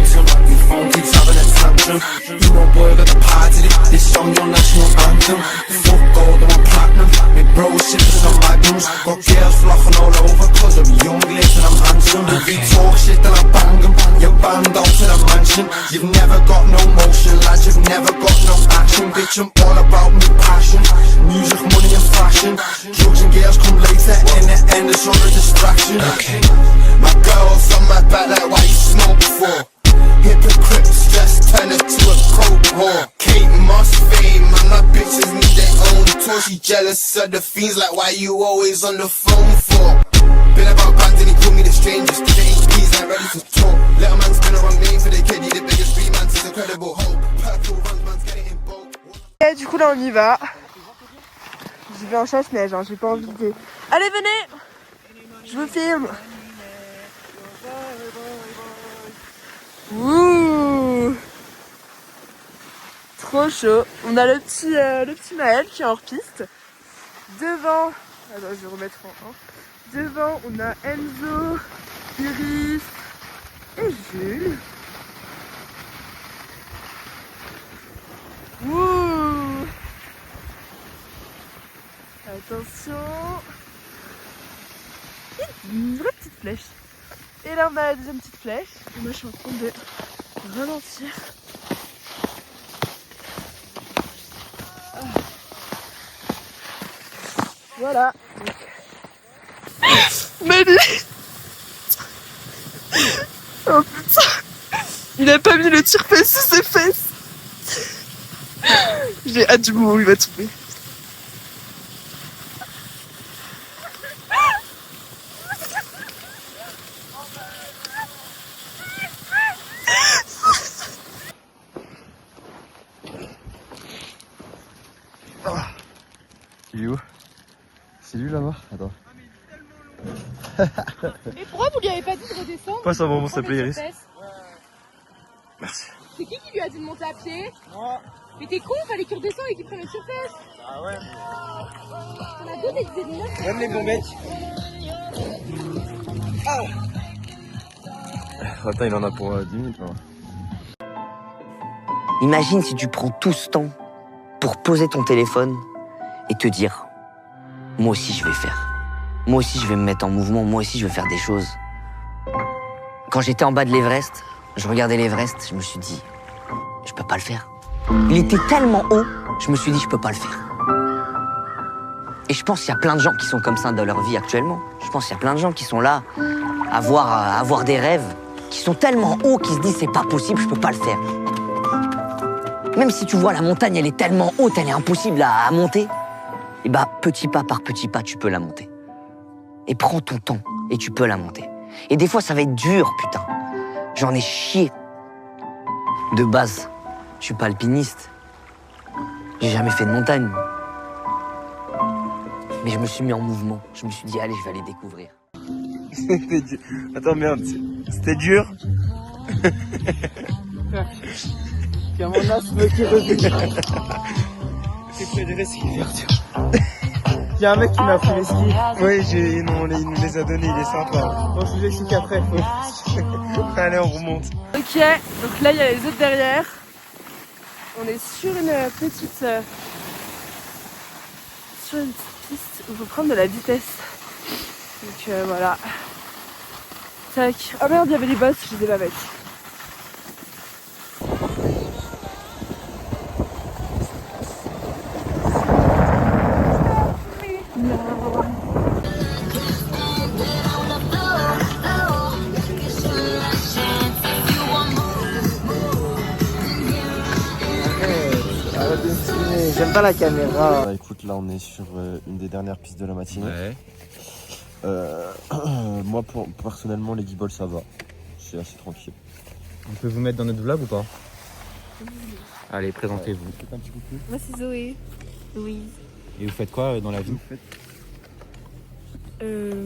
phantom. Your phone keeps having a tantrum. You know boy got the party. This song your national anthem. Fuck gold, I'm on platinum. My bro sipping on magnums. Got girls flocking all over cause I'm young, lit and I'm handsome. If you talk shit then I bang them. You're banned out to the mansion. You've never got no motion, lads, you've never got no action. Bitch, I'm all about me passion. Music, money and fashion. Drugs and girls come later, in the end it's all a distraction. Okay. My girl's on my back like why you smoke for? Hypocrites just turn it to a coke whore. Kate Moss fame, and my bitches need their own tour. She jealous of the fiends like why you always on the phone for? Been about bands and he called me the strangest. The APs ain't ready to talk. Little man's been a wrong name for the kid, he the biggest free man, it's incredible hope. Purple runs, man's getting in bulk. Et du coup là on y va. J'y vais en chasse-neige, hein, j'ai pas envie de... Allez venez, je vous filme. Ouh, trop chaud. On a le petit Maël qui est hors piste. Devant, attends je vais remettre en 1. Devant on a Enzo, Iris et Jules. Ouh, attention. Une vraie petite flèche. Et là on a la deuxième petite flèche. Et moi je suis en train de ralentir. Voilà. Mali. Oh putain. Il a pas mis le tire-fesse sous ses fesses. J'ai hâte du moment où il va tomber. Il est où? C'est lui là-bas? Attends. Et pourquoi vous lui avez pas dit de redescendre? Passe un moment s'il te plaît Iris. Merci. C'est qui lui a dit de monter à pied? Moi. Mais t'es con, fallait qu'il redescende et qu'il prenne le surface. Ah ouais. T'en as d'autres des idées. Même les bons mecs. Ah. Attends, il en a pour 10 minutes là. Imagine si tu prends tout ce temps pour poser ton téléphone et te dire « Moi aussi je vais faire. Moi aussi je vais me mettre en mouvement. Moi aussi je vais faire des choses. » Quand j'étais en bas de l'Everest, je regardais l'Everest, je me suis dit « Je peux pas le faire. » Il était tellement haut, je me suis dit « Je peux pas le faire. » Et je pense qu'il y a plein de gens qui sont comme ça dans leur vie actuellement. Je pense qu'il y a plein de gens qui sont là à avoir des rêves, qui sont tellement hauts qu'ils se disent « C'est pas possible, je peux pas le faire. » Même si tu vois la montagne, elle est tellement haute, elle est impossible à monter. Et bah, petit pas par petit pas, tu peux la monter. Et prends ton temps, et tu peux la monter. Et des fois, ça va être dur, putain. J'en ai chié. De base, je suis pas alpiniste. J'ai jamais fait de montagne. Mais je me suis mis en mouvement. Je me suis dit, allez, je vais aller découvrir. C'était dur. Attends, merde, c'était dur. Il y a mon asthme qui revient. J'ai pris des skis vertus. Il y a un mec qui m'a pris les skis. Oui, il nous les a donnés, il est sympa. Bon, je vous explique après. Allez, on remonte. Ok, donc là il y a les autres derrière. On est sur une petite piste où il faut prendre de la vitesse. Donc voilà. Tac. Oh merde, il y avait des bosses, je les ai pas mettre. J'aime pas la caméra. Bah, écoute, là on est sur une des dernières pistes de la matinée. Ouais. Moi personnellement les guibolles ça va. C'est assez tranquille. On peut vous mettre dans notre vlog ou pas? Allez, présentez-vous. Un petit coup plus. Moi c'est Zoé. Louise. Et vous faites quoi dans la vie? Je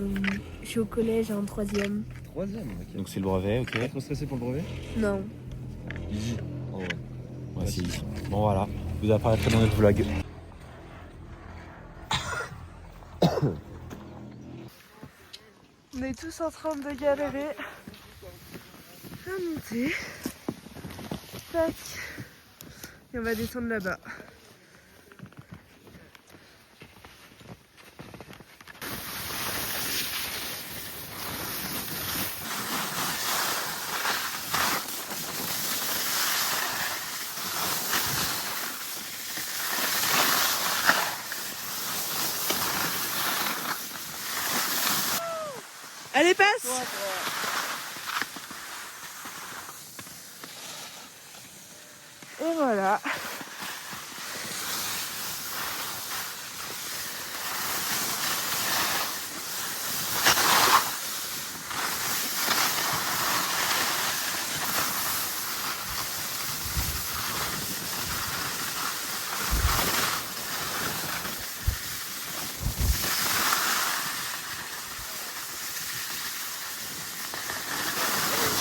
suis au collège en 3e. 3e, ok. Donc c'est le brevet, ok. Pas trop stressé pour le brevet? Non. Easy. Oh ouais. Ouais, c'est easy. Bon voilà, vous apparaîtrez dans notre vlog. On est tous en train de galérer à monter. tac. Et on va descendre là-bas. Allez, passe! Et voilà.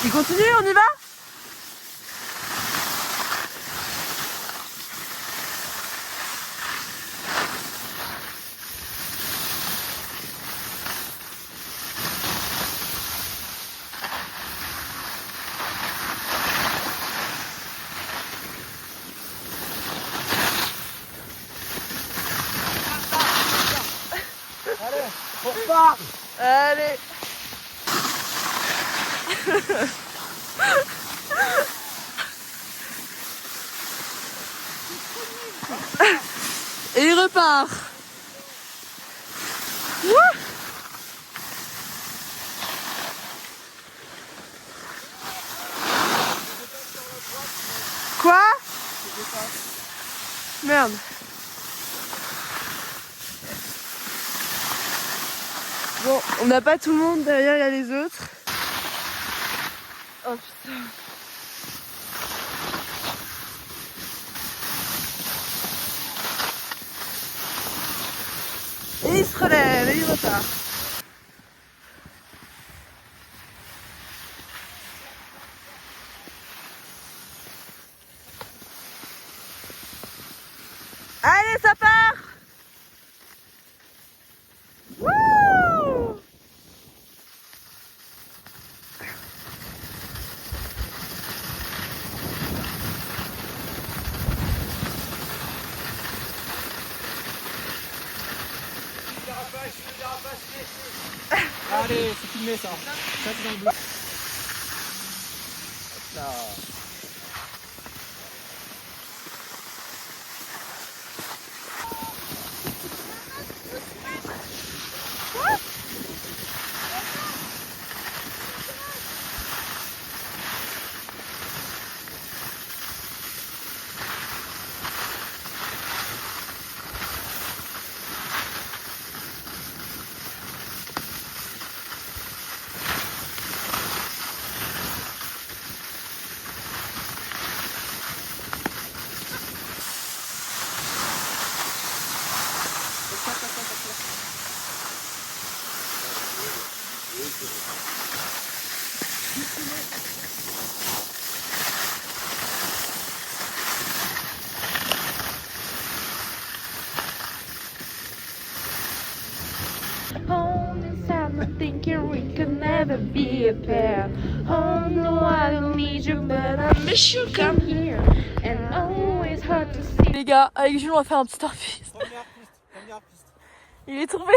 Tu continues, on y va? Allez. Et il repart. Wouh. Quoi? Merde. Bon, on n'a pas tout le monde, derrière il y a les autres. Oh putain. Et il se relève et il repart. Allez, ça part! Wouh! Allez, c'est filmé ça. Ça c'est dans le bleu. Là. Thinking we could never be a pair. Oh no, I don't need you, but I miss you. Come here, and always hard to see. Les gars, avec Jules on va faire un petit hors-piste. Première piste. Il est tombé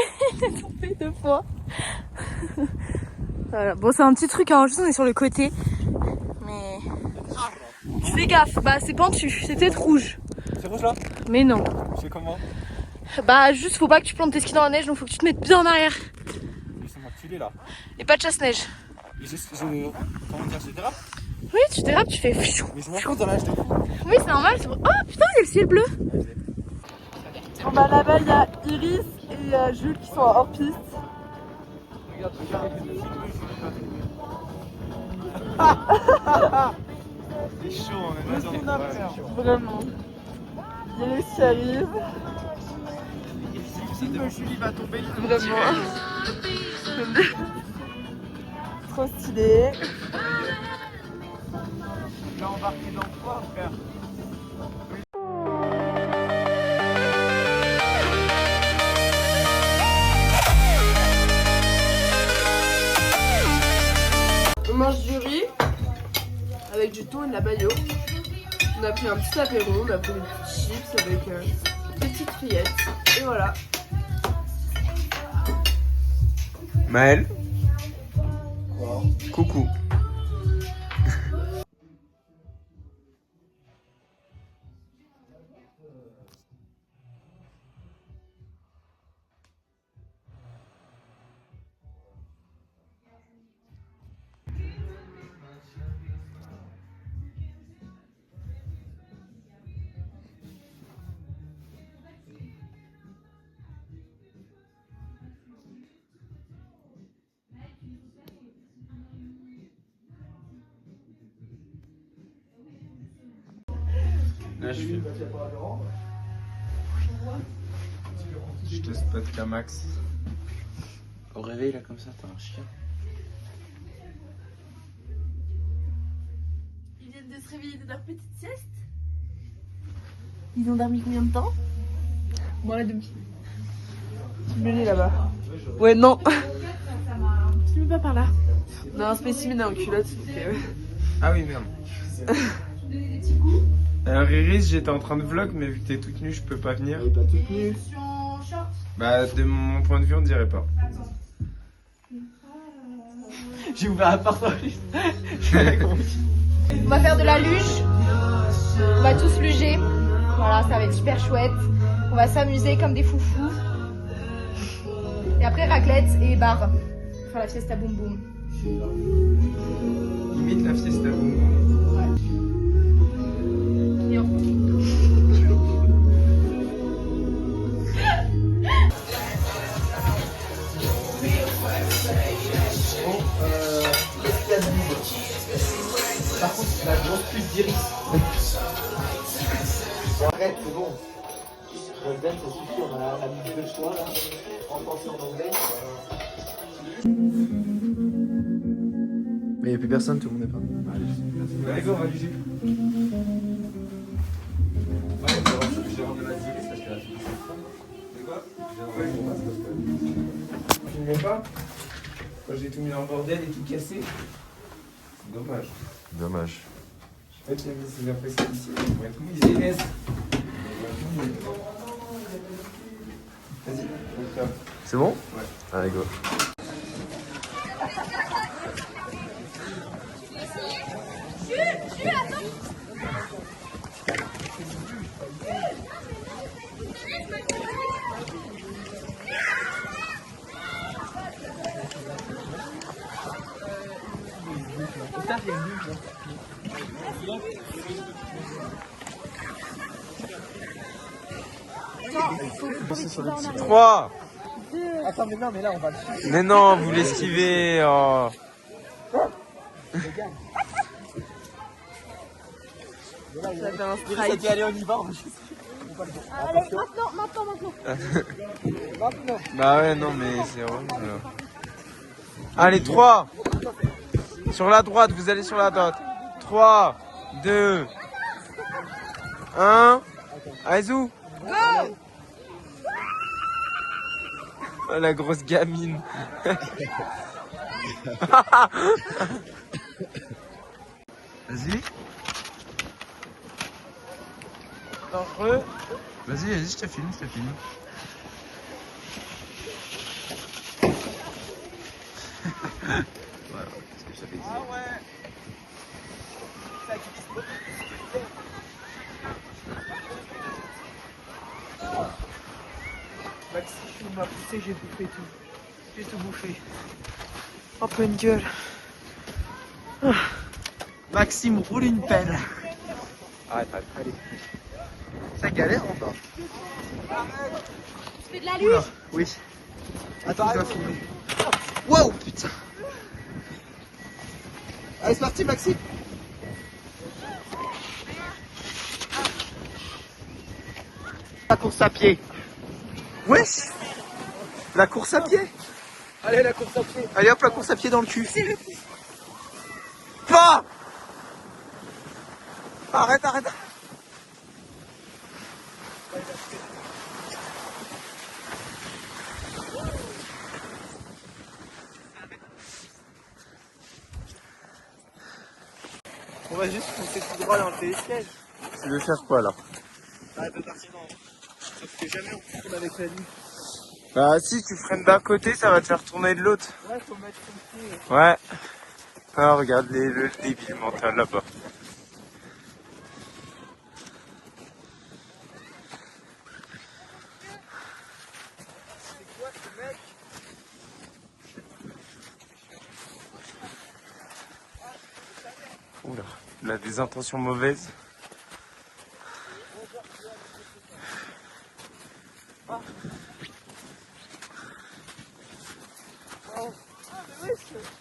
2 fois. Voilà. Bon, c'est un petit truc, hein. Juste on est sur le côté. Mais. Fais gaffe, bah c'est pentu, c'est peut-être rouge. C'est rouge là? Mais non. C'est comment? Bah juste faut pas que tu plantes tes skis dans la neige, donc faut que tu te mettes bien en arrière. Laissez-moi filer là. Et pas de chasse-neige. Comment dire, je dérape? Oui, tu dérapes, tu fais. Mais je m'en fous dans la neige de fou. Oui, c'est normal. Oh putain, il y a le ciel bleu. Bon bah là-bas il y a Iris et Jules qui sont hors piste. C'est chaud, on est dans Vraiment. Iris qui arrive. Si Julie va tomber, il Vraiment. Trop stylé. Il a embarqué dans quoi, frère? On mange du riz avec du thon et de la bayo. On a pris un petit apéro, on a pris des petits chips avec des petites friettes. Et voilà. Maël. Coucou. Là, je te spot qu'un max. Au réveil, là, comme ça, t'as un chien. Ils viennent de se réveiller de leur petite sieste. Ils ont dormi combien de temps? Moi la demi. Tu me l'es là-bas. Ouais, non. Tu me pas par là. Non, un spécimen en culotte. Donc, Ah oui, merde. Alors Iris, j'étais en train de vlog, mais vu que t'es toute nue, je peux pas venir. Pas toute nue. Bah, de mon point de vue, on dirait pas. J'ai ouvert la porte. On va faire de la luge. On va tous luger. Voilà, ça va être super chouette. On va s'amuser comme des foufous. Et après, raclette et bar. Faire la fiesta boum boum. Limite la fiesta boum. Et on... Par contre, la grosse pute d'Iris. Bon, arrête, c'est bon. Breakdance, ça suffit, on a la musique de choix là. En français, en anglais. Mais il n'y a plus personne, tout le monde est pas. Allez, go, on va luger. Ouais, je vais rendre la d'Iris parce qu'elle a fait du quoi? Tu ne mets pas? Quand j'ai tout mis en bordel et tout cassé. C'est dommage. Dommage. Je sais pas qui a mis ses impressions ici. On va tout miser, Inès. Vas-y, on fait. C'est bon? Ouais. Allez, go. Trois. Attends, mais non, mais là, on va le suivre. Mais non, vous l'esquivez. Oh. ça fait un Ça strike. dit, allez, on y va. Allez, maintenant. Bah ouais, non, mais c'est horrible. Allez, 3. Sur la droite, vous allez sur la droite. 3, 2, 1. Allez, zou. Oh, la grosse gamine. Vas-y. Heureux. Vas-y, je te filme, Voilà, c'est ce que j'avais dit. Ah ouais. Maxime m'a poussé, j'ai bouffé tout. J'ai tout bouffé. En pleine gueule. Ah. Maxime roule une pelle. Arrête, allez. Ça galère encore. Tu fais de la luge? Oui. Attends, je dois filmer. Wow, putain. Allez, c'est parti, Maxime. La course à pied. Wesh. La course à pied. Allez, la course à pied. Allez hop, la course à pied dans le cul. Pas. Arrête. On va juste pousser tout droit dans le télésiège. Tu veux faire quoi là? Elle peut partir dans. Sauf que jamais on tourne avec la nuit. Bah si tu freines d'un côté, ça va te faire tourner de l'autre. Ouais, faut mettre son pied. Ouais. Ah regarde le débile mental là-bas. Oula, il a des intentions mauvaises.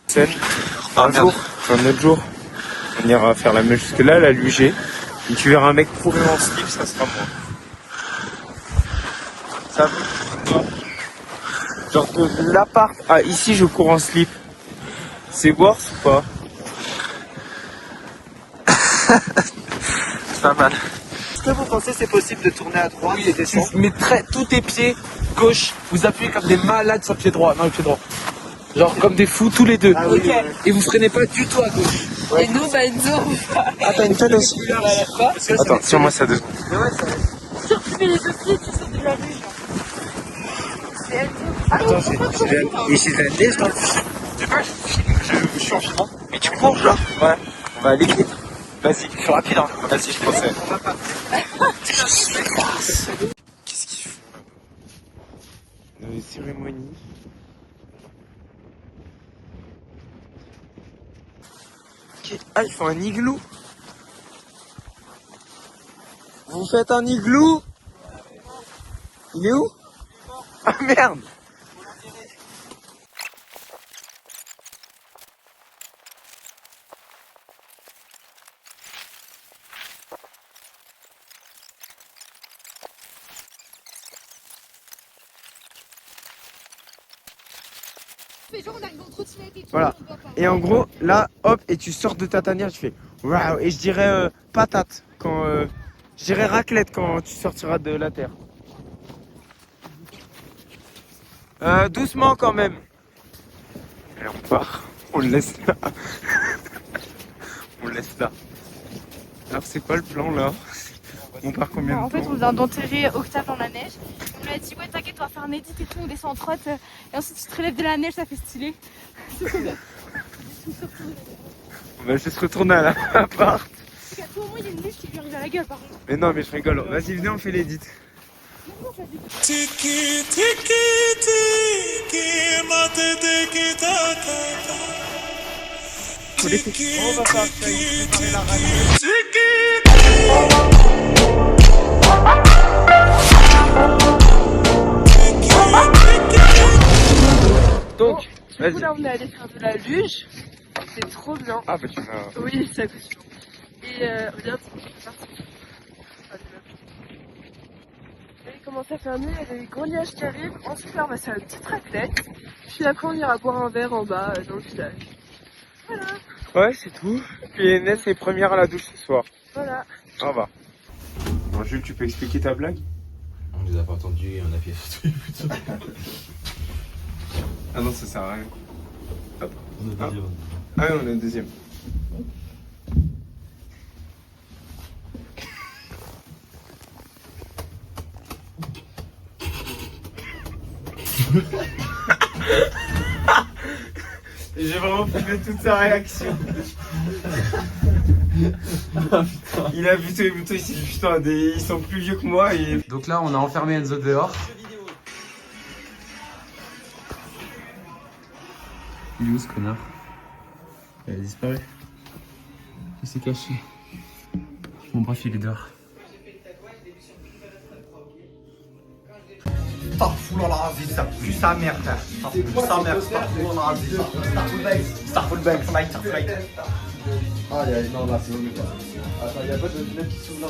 Scène. Un autre jour, on ira faire la même jusque là, la l'UG. Et tu verras un mec courir en slip, ça sera moi. Ça va. Genre de l'appart à ici, je cours en slip. C'est worse ou pas? C'est pas mal. Est-ce que vous pensez que c'est possible de tourner à droite et descendre? Mais tous tes pieds gauche, vous appuyez comme des malades sur le pied droit. Non, le pied droit. Genre comme des fous tous les deux. Ah oui, Ok. ouais. Et vous freinez pas du tout à gauche. Et nous, bah, Enzo, Ah, t'as une tête aussi? Attends, sur moi ça 2 secondes. tu mets les deux pieds, tu sautes de la luge. C'est Enzo. Attends, j'ai de la neige dans le film. Je suis en filmant. Mais tu cours là? Ouais. On va aller vite. Vas-y, je suis rapide hein. Vas-y, je pensais. Qu'est-ce qu'ils font là? Dans les cérémonies. Ah, ils font un igloo. Vous faites un igloo? Il est où? Ah merde! Voilà. Et en gros, là, hop, et tu sors de ta tanière, tu fais waouh. Et je dirais patate quand. Je dirais raclette quand tu sortiras de la terre. Doucement quand même. Et on part. On le laisse là. On le laisse là. Alors, c'est quoi le plan là? On part combien de En fait, temps? on vient d'enterrer Octave dans la neige. On lui a dit, ouais, t'inquiète, on va faire un edit et tout, on descend en trotte. Et ensuite, tu te relèves de la neige, ça fait stylé. On va juste retourner à l'appart. À tout moment, il y a une neige qui lui arrive à la gueule, par contre. Mais non, mais je rigole. Vas-y, venez, on fait l'édit. Tiki tiki tiki mate tiki taka. On va faire préparer la radio. Donc, Du coup, là, on est allé faire de la luge. C'est trop bien. Ah, bah tu vas. Oui, c'est accouchement. Et regarde, c'est parti. Il commence à faire nuit, il y a des gros nuages qui arrivent. Ensuite, là, on va faire une petite raclette. Puis après, on ira boire un verre en bas, dans le village. Voilà. Ouais, c'est tout. Puis Ness est première à la douche ce soir. Voilà. Au revoir. Bon, Jules, tu peux expliquer ta blague? On les a pas entendus et on a fait ce truc. Ah non, ça sert à rien. Hop. On est deuxième. Ah oui, on est deuxième. J'ai vraiment filmé toute sa réaction. Il a vu tous les boutons, il s'est dit putain, ils sont plus vieux que moi. Et... Donc là, on a enfermé Enzo dehors. Il est où ce connard? Il a disparu. Il s'est caché. Bon bref, il est dehors. Starfullah Aziz, ça pue sa mère, frère. Ça pue sa mère, Starfullah Aziz. Starful Bank, flight. Ah, non, là, c'est mieux. Attends, y'a pas de fenêtre qui s'ouvre là.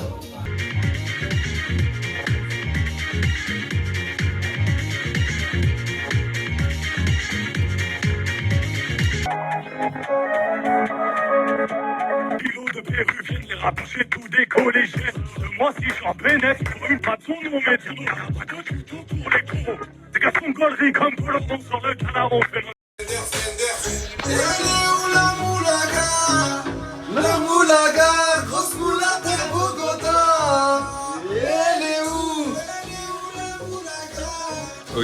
Kilos de péruviennes, les rappeurs, j'ai tout décollé. Moi, si je suis en bénéfice, pour une patron, mon métier. Pas que du tout pour les gros. Des gars sont gauleries comme tout le monde sur le canard, on fait La moulaga, grosse moulade à Bogota.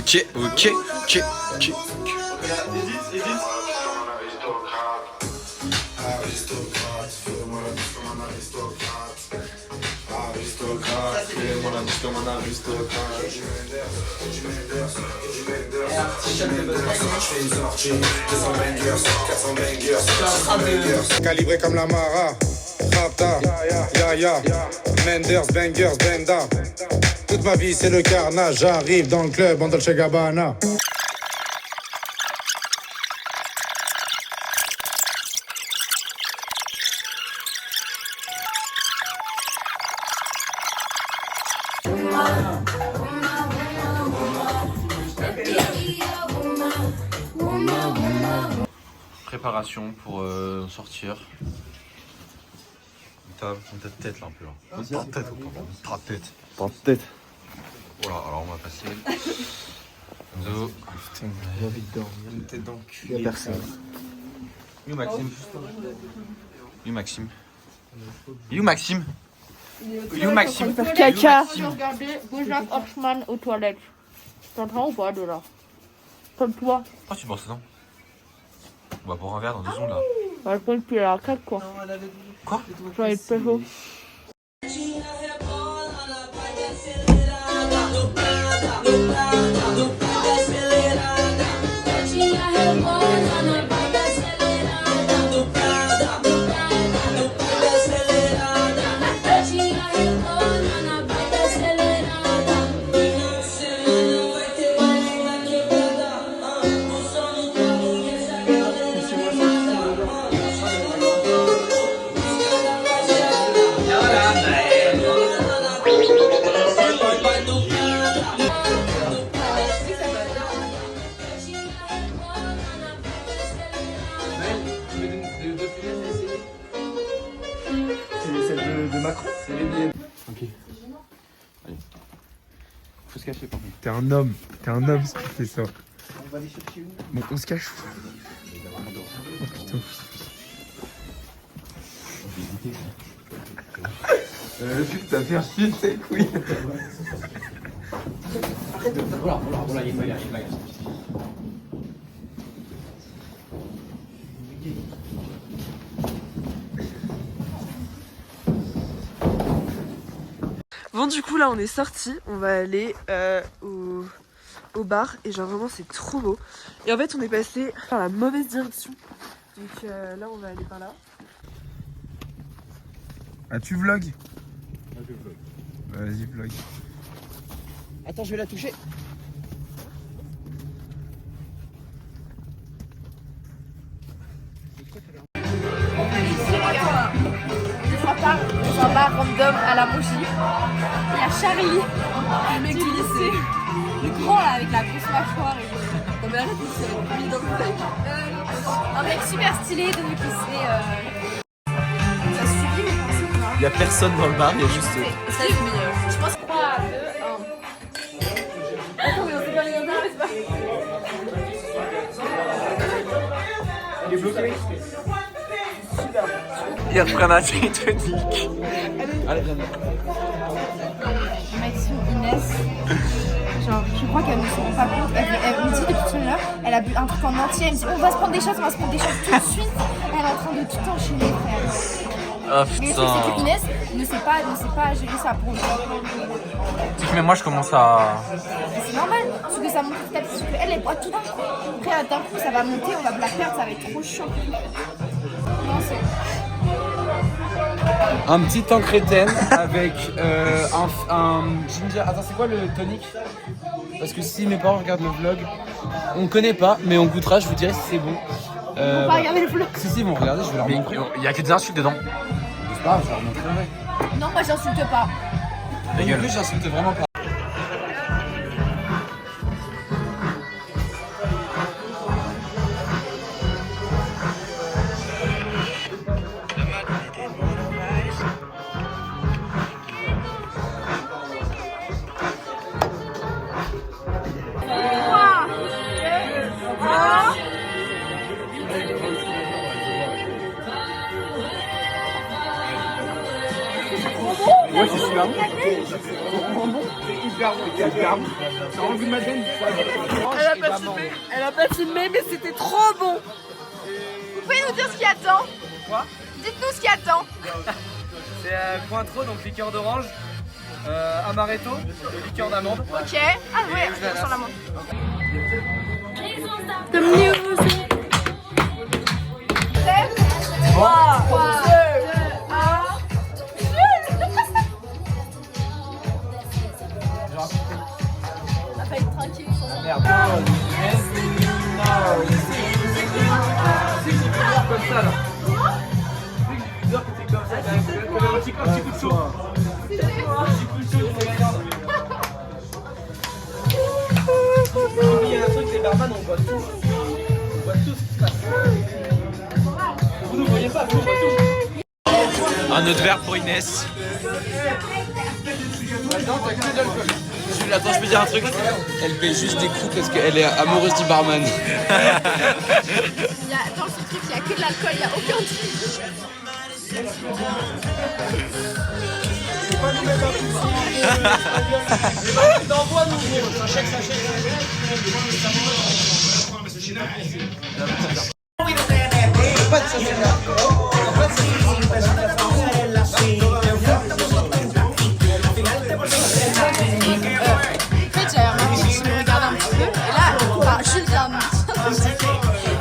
Ok, ok, ok, ok. Calibré comme la Mara, Rapta, Yaya, Menders, Bangers, Benda. Toute ma vie c'est le carnage, j'arrive dans le club en Dolce Gabbana. Préparation pour sortir. T'as ta tête là un peu là. Ta tête ou pas? Ta tête. Ta tête. Voilà, alors on va passer. Enzo. Putain, j'ai envie de dormir. Une tête dans le cul. Y'a personne. You Maxime. You Maxime. You Maxime. You Maxime. Faire caca. J'ai regardé Bojack Horseman aux toilettes. T'entends ou pas de là? Comme toi. Pourquoi tu penses ça? On va boire un verre dans 2 secondes là. Bah, je pense qu'il est à 4 quoi. Quoi? J'en ai pas chaud. Faut se cacher par contre. T'es un homme si tu fais ça. On va aller chercher où? Bon, on se cache. Oh putain. T'as fait un fil, c'est couilles. Bon du coup là on est sorti, on va aller au bar et genre vraiment c'est trop beau. Et en fait on est passé par la mauvaise direction. Donc là on va aller par là. Ah tu vlogs? Vas-y vlog. Attends, je vais la toucher. Dans un bar random à la Mouchi. Il y a Charlie, le mec du lycée, le grand là avec la grosse mâchoire et tout. Non mais arrête, c'est mis dans le fake. Un mec super stylé de nous lycée. Ça suffit, mais pensez quoi? Y'a personne dans le bar, y'a juste. C'est le meilleur. Je pense 3, 2, 1. Attends, mais on s'est pas les mais c'est pas. Il est bloqué. Il reprend un tonique. Allez, viens. Maxime, Inès. Genre, je crois qu'elle ne se rend pas compte. Elle me dit depuis tout à l'heure, elle a bu un truc en entier. Elle me dit on va se prendre des shots tout de suite. Elle est en train de tout enchaîner, frère. Oh Mais le truc, c'est que putain. Inès ne sait pas gérer ça pour nous. Mais moi je commence à. C'est normal, parce que ça monte petit à petit, parce qu'elle boit tout d'un coup. Après, d'un coup, ça va monter, on va la perdre, ça va être trop chaud. Non, c'est. Un petit temps crétaine avec un ginger. Attends, c'est quoi le tonic? Parce que si mes parents regardent le vlog, on connaît pas, mais on goûtera, je vous dirai si c'est bon. On va pas regarder le vlog. Si, ils vont regarder, je vais leur montrer. Il y a que des insultes dedans. C'est pas grave, je leur montrerai. Non, moi j'insulte pas. En plus, j'insulte vraiment pas. Ouais, c'est celui-là. C'est hyper bon. Ça rend le goût de madeleine. Elle a pas filmé, mais c'était trop bon. Vous pouvez nous dire ce qui attend? Quoi? Dites-nous ce qui attend. C'est Cointreau, donc liqueur d'orange, amaretto, liqueur d'amande. Ok. Ah ouais, on sur l'amande. The music. 3, 2, 1. Ça va être tranquille. Merde. Comme ça là. Un petit coup de chaud. Il y a un truc, les barman, on voit tout. On voit tout ce qui se passe. Vous ne voyez pas, vous voyez tout. Un autre verre pour Inès. Jules, attends, je peux dire un truc. Elle paye juste des coups parce qu'elle est amoureuse du barman. Dans ce truc, il n'y a que de l'alcool, il n'y a aucun truc.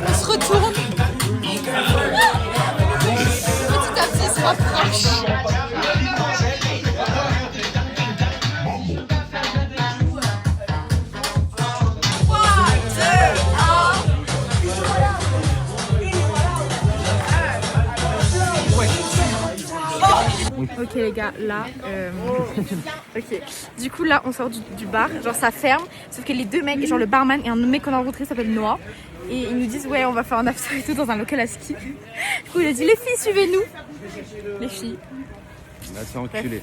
On se retourne. Petit à petit, se rapproche. Ok les gars, là, ok. Du coup là, on sort du bar, genre ça ferme, sauf que les deux mecs, genre le barman et un mec qu'on a rencontré s'appelle Noah, et ils nous disent ouais, on va faire un after et tout dans un local à ski. Du coup il a dit les filles suivez-nous, les filles. Là c'est enculé.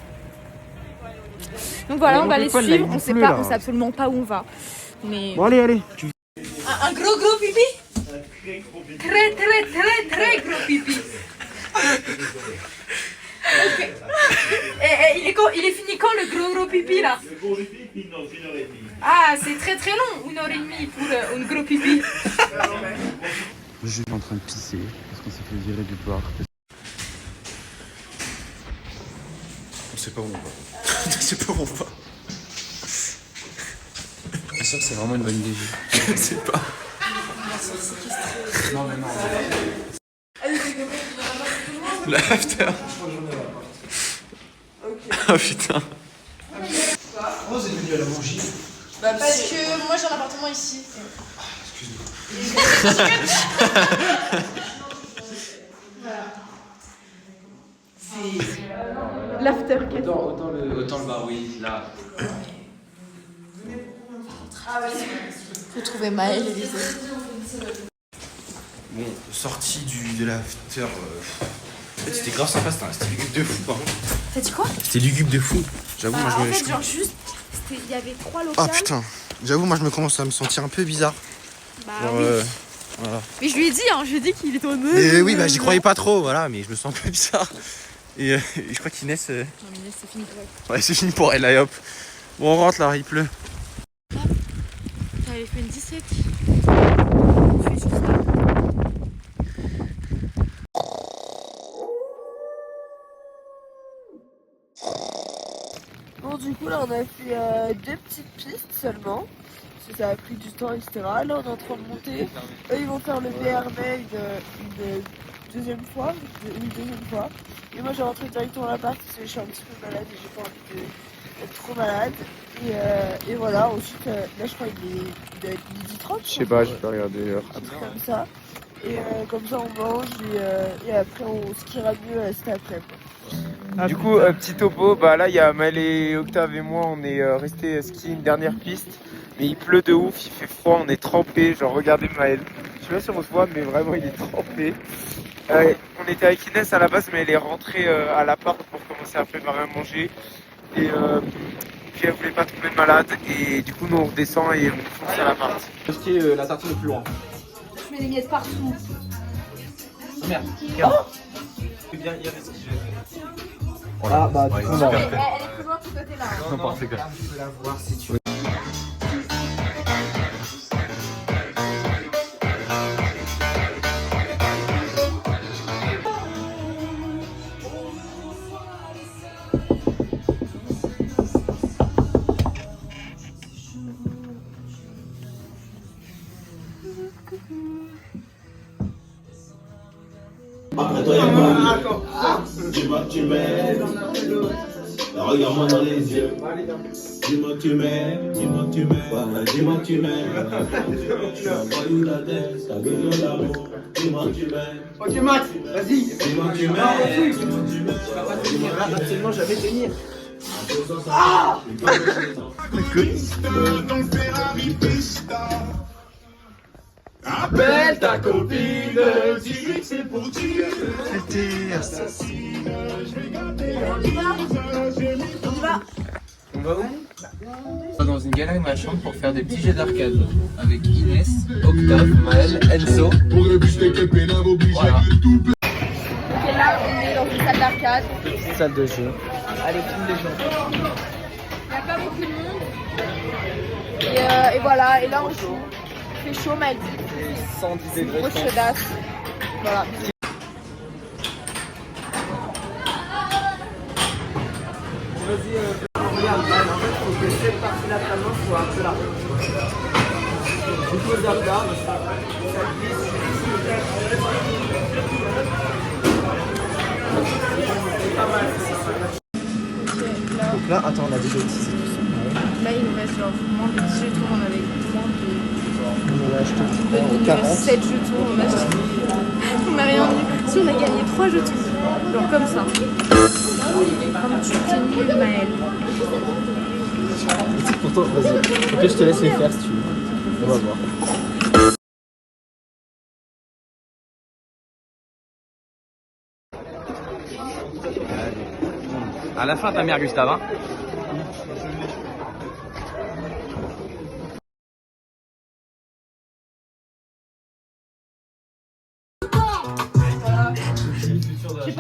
Donc voilà, on va les suivre, on sait pas, on sait absolument pas où on va. Mais Bon allez. Un gros pipi. Très gros pipi. Okay. Il est fini quand le gros pipi là? Le gros pipi, non, 1h30. Ah, c'est très long, 1h30 pour un gros pipi. Je suis en train de pisser parce qu'on s'est fait virer du bar. On sait pas où on va. On sait pas où on va. C'est sûr que c'est vraiment une bonne idée. Je sais pas. Non mais non. L'after. Ah putain. Pourquoi vous êtes venu à la manger? Bah parce que moi j'ai un appartement ici. l'after Autant le bar, oui, là. Faut trouver Maël et les autres. Bon, sortie de l'after. En fait, c'était grave sympa, c'était lugubre de fou par contre. T'as dit quoi? C'était lugubre de fou. J'avoue, moi je me. En fait, genre juste, il y avait 3 locales. Ah putain, j'avoue, moi je me commence à me sentir un peu bizarre. Bah Genre, oui. voilà. Mais je lui ai dit, hein, qu'il était en Mais oui, bah j'y croyais pas trop, voilà, mais je me sens un peu bizarre. Et je crois qu'Inès. Non, mais Inès, c'est fini pour elle. Ouais, c'est fini pour elle, là, hop. Bon, on rentre là, il pleut. T'avais fait une 17. On fait sur ça. Bon, du coup, là, on a fait 2 petites pistes seulement. Parce que ça a pris du temps, etc. Là, on est en train de monter. Eux, ils vont faire le BRM une deuxième fois. Et moi, j'ai rentré directement à l'appart parce que je suis un petit peu malade et j'ai pas envie d'être trop malade. Et voilà, ensuite, là, je crois qu'il doit être 12h30. Je sais pas, j'ai pas regardé l'heure. Un truc comme ça. Et comme ça, on mange et après, on skiera mieux cet après-midi. Du coup, petit topo, bah là il y a Maël et Octave et moi, on est restés skier une dernière piste, mais il pleut de ouf, il fait froid, on est trempés, genre regardez Maël, je sais pas si on se voit mais vraiment il est trempé. On était avec Inès à la base mais elle est rentrée à l'appart pour commencer à préparer à manger et puis elle voulait pas tomber malade et du coup nous on redescend et on fonce à l'appart. Skier la tartine le plus loin. Je mets des miettes partout. Merde, regarde. C'est bien, il y avait ce que j'ai fait. Ah bah du coup, Elle est plus loin de ce côté-là. n'importe quoi. Tu peux la voir si tu veux. Dis-moi que tu m'aimes. Regarde-moi dans les yeux. Dis-moi que tu m'aimes. Dis-moi que tu m'aimes. Dis-moi que tu m'aimes. Tu as envoyé la tête. T'as besoin d'amour. Dis-moi que tu m'aimes. Ok Max, vas-y. Dis-moi que tu m'aimes. Dis-moi que tu m'aimes. Tu ne vas absolument jamais tenir. Appelle ta copine, dis-lui que c'est pour dire. C'était assassine. On va où? On va dans une galerie de ma chambre pour faire des petits jets d'arcade avec Inès, Octave, Maël, Enzo. Ok, là, on est dans une salle d'arcade. Salle de jeu. Allez, filme les gens. Il n'y a pas beaucoup de monde. Et voilà, et là, on joue. Il fait chaud, m'a dit. 110 degrés. Grosse chaudasse. Voilà. Regarde, en fait, il faut que cette partie-là de ta main soit un peu là. Tu poses là, ça glisse. C'est pas mal, c'est ça. Donc là, attends, on a déjà utilisé tout ça. Là, il nous reste genre moins de 10 jetons, on avait moins de. On a acheté 40. 7 jetons, on a acheté. On n'a rien eu. Si, on a gagné 3 jetons. Genre comme ça. Comme tu t'es nul, Maël. Pourtant, vas-y. Ok, je te laisse les faire si tu veux. On va voir. À la fin, ta mère, Gustave. Hein.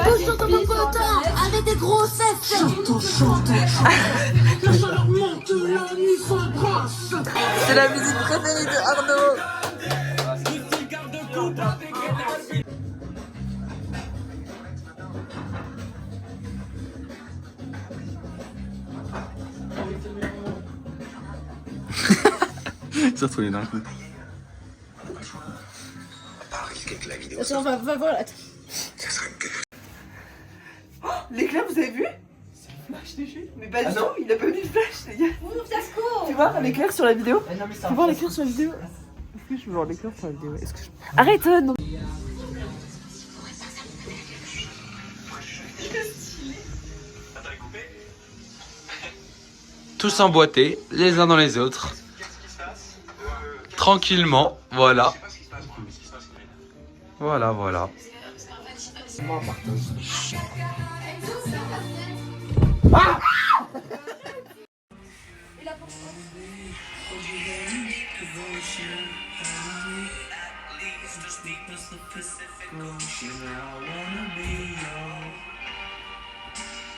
Toujours dans mon potin, avec des grosses fesses. La chaleur monte, la nuit s'embrasse. C'est la musique préférée de Arnaud. Ça se trouvait d'un coup. Attends, va voir là. L'éclair, vous avez vu? C'est le flash des jeux. Mais pas du tout, il a pas vu le flash, les gars. Ouh, fiasco. Tu vois l'éclair sur la vidéo? Non, mais Tu peux voir l'éclair sur la vidéo? Est-ce que je peux voir l'éclair sur la vidéo? Est-ce que je... Arrête, non. Tous emboîtés, les uns dans les autres. Tranquillement, voilà. Voilà, voilà.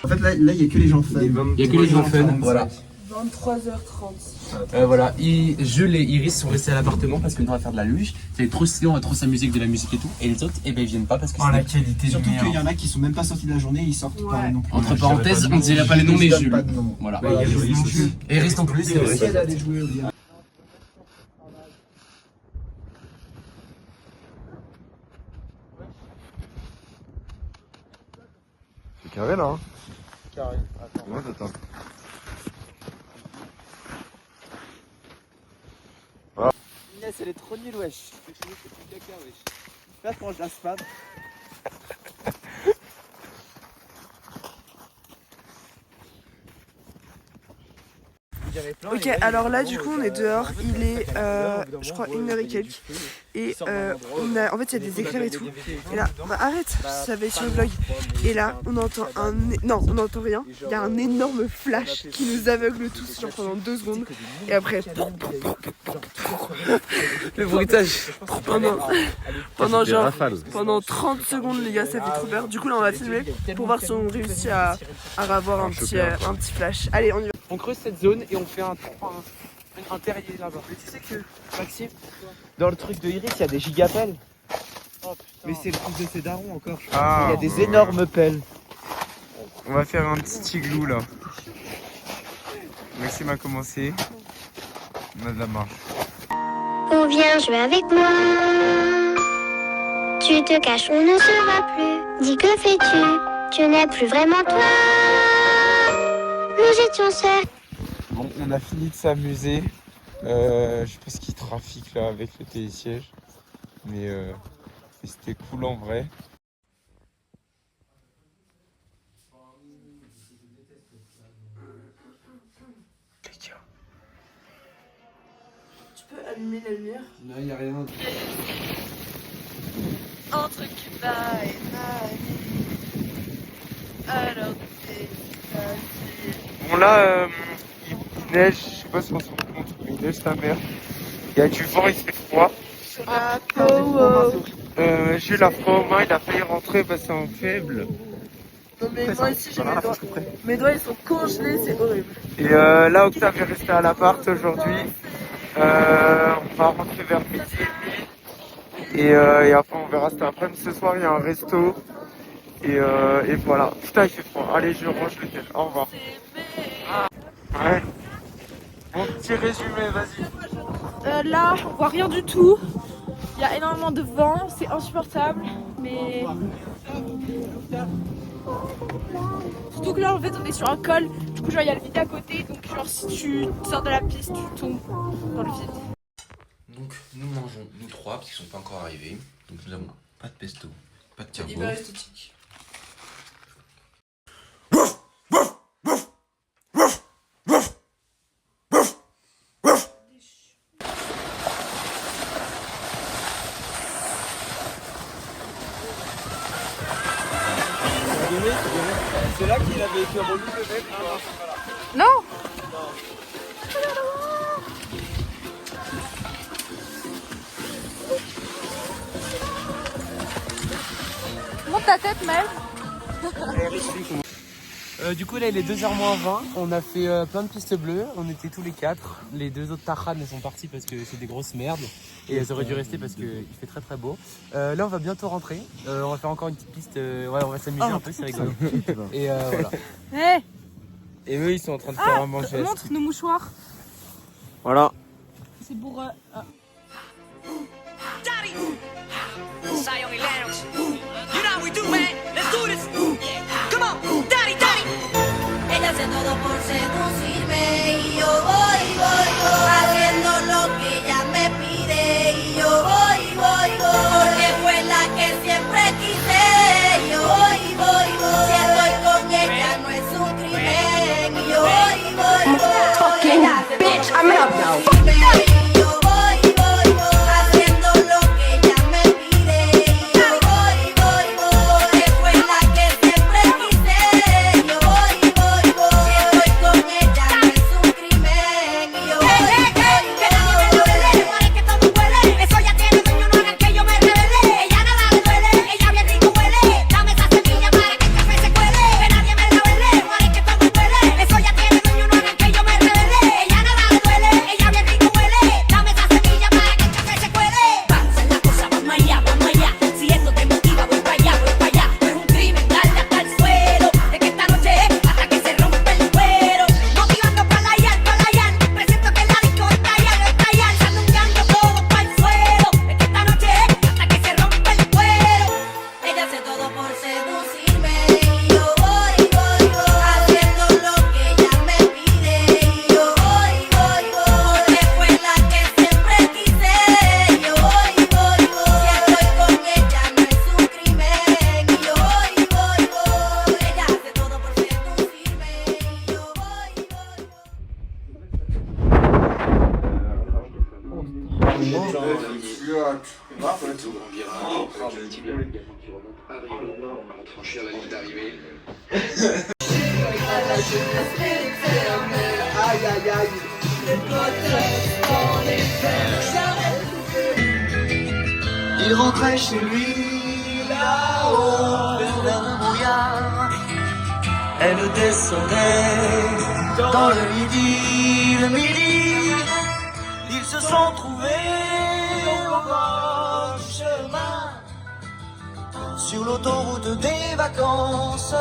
En fait, là, il n'y a que les gens fun. Il n'y a que les gens fun, voilà. 23h30. Voilà, Jules et Iris sont restés à l'appartement parce qu'on va faire de la luge. C'est trop stylé, on va trop s'amuser avec de la musique et tout. Et les autres, eh ben ils viennent pas parce que c'est la qualité. Surtout qu'il y en a qui sont même pas sortis de la journée, ils sortent pas non plus. entre parenthèses, on ne dirait pas les noms, mais Je donne Jules. pas de nom. Voilà. Et Et Iris non plus, c'est vrai. si elle allait jouer au bien. C'est carré là. Hein. Carré. Attends. Ouais, attends. Inès, elle est trop nulle, wesh. Là, quand je la spam. Ok, alors là, du coup, on est dehors. Il est, je crois, 1h et quelques. Et en fait, il y a des éclairs et tout. Et là, bah, arrête, ça va être sur le vlog. Et là, on entend non, on n'entend rien. Il y a un énorme flash qui nous aveugle tous, genre pendant 2 secondes. Et après, Le bruitage. Pendant 30 secondes, les gars, ça fait trop peur. Du coup, là, on va filmer pour voir si on réussit à avoir un petit flash. Allez, on y va. On creuse cette zone et on fait un terrier là-bas. Mais tu sais que Maxime, dans le truc de Iris, il y a des gigapelles. Mais c'est le truc de ses darons encore. Ah, il y a des énormes pelles. On va faire un petit igloo là. Maxime a commencé. On a de la marche. On vient jouer avec moi. Tu te caches, on ne se voit plus. Dis, que fais-tu? Tu n'es plus vraiment toi. Nous étions seuls. Bon, on a fini de s'amuser. Je sais pas ce qui trafique là avec le télésiège. Mais c'était cool en vrai. tu peux allumer la lumière. Non, il n'y a rien. Entre Cuba et Miami. Alors, Bon là, il neige, je sais pas si on se rend compte, mais il neige sa mère. Il y a du vent, il fait froid. J'ai eu la froid aux mains, il a failli rentrer parce que c'est en faible. Non mais moi ici j'ai mes doigts ils sont congelés, c'est horrible. Et là Octave est resté à l'appart aujourd'hui. On va rentrer vers midi et demi. Et après on verra cet après-midi. Ce soir il y a un resto. Et voilà. Putain il fait froid. Allez je range le tel. Au revoir. Ouais. Bon petit résumé, vas-y. Là, on voit rien du tout. Il y a énormément de vent, c'est insupportable. Mais surtout que là, en fait, on est sur un col. Du coup, genre, il y a le vide à côté. Donc, genre, si tu sors de la piste, tu tombes dans le vide. Donc, nous mangeons, nous trois, parce qu'ils sont pas encore arrivés. Donc, nous avons pas de pesto, pas de turbo. Hyper esthétique. C'est là qu'il avait été remis le mec. Non. Monte ta tête, Mel. Du coup là il est 2h moins 20, on a fait plein de pistes bleues, on était tous les 4. Les 2 autres Tahan elles sont parties parce que c'est des grosses merdes et elles auraient dû rester parce qu'il fait très très beau. Là on va bientôt rentrer, on va faire encore une petite piste, ouais on va s'amuser un peu, c'est rigolo. Et voilà. Hey. Et eux ils sont en train de faire un manger. Montre nos mouchoirs. Voilà. C'est pour Zion y Lennox. You know how we do, man. Let's do this. Come on, daddy, daddy. Ella hace todo por seducirme y yo voy, haciendo lo que ella me pide y yo voy, porque fue la que siempre quise y yo voy, si estoy con ella no es un crimen y yo voy, Fucking bitch, I'm up now. Ella bien rico Franchir la ligne d'arrivée. Aïe aïe aïe. Il rentrait chez lui là-haut vers le brouillard. Elle descendait dans le midi, ils se sont trouvés au bord du chemin. Sur l'autoroute des vacances,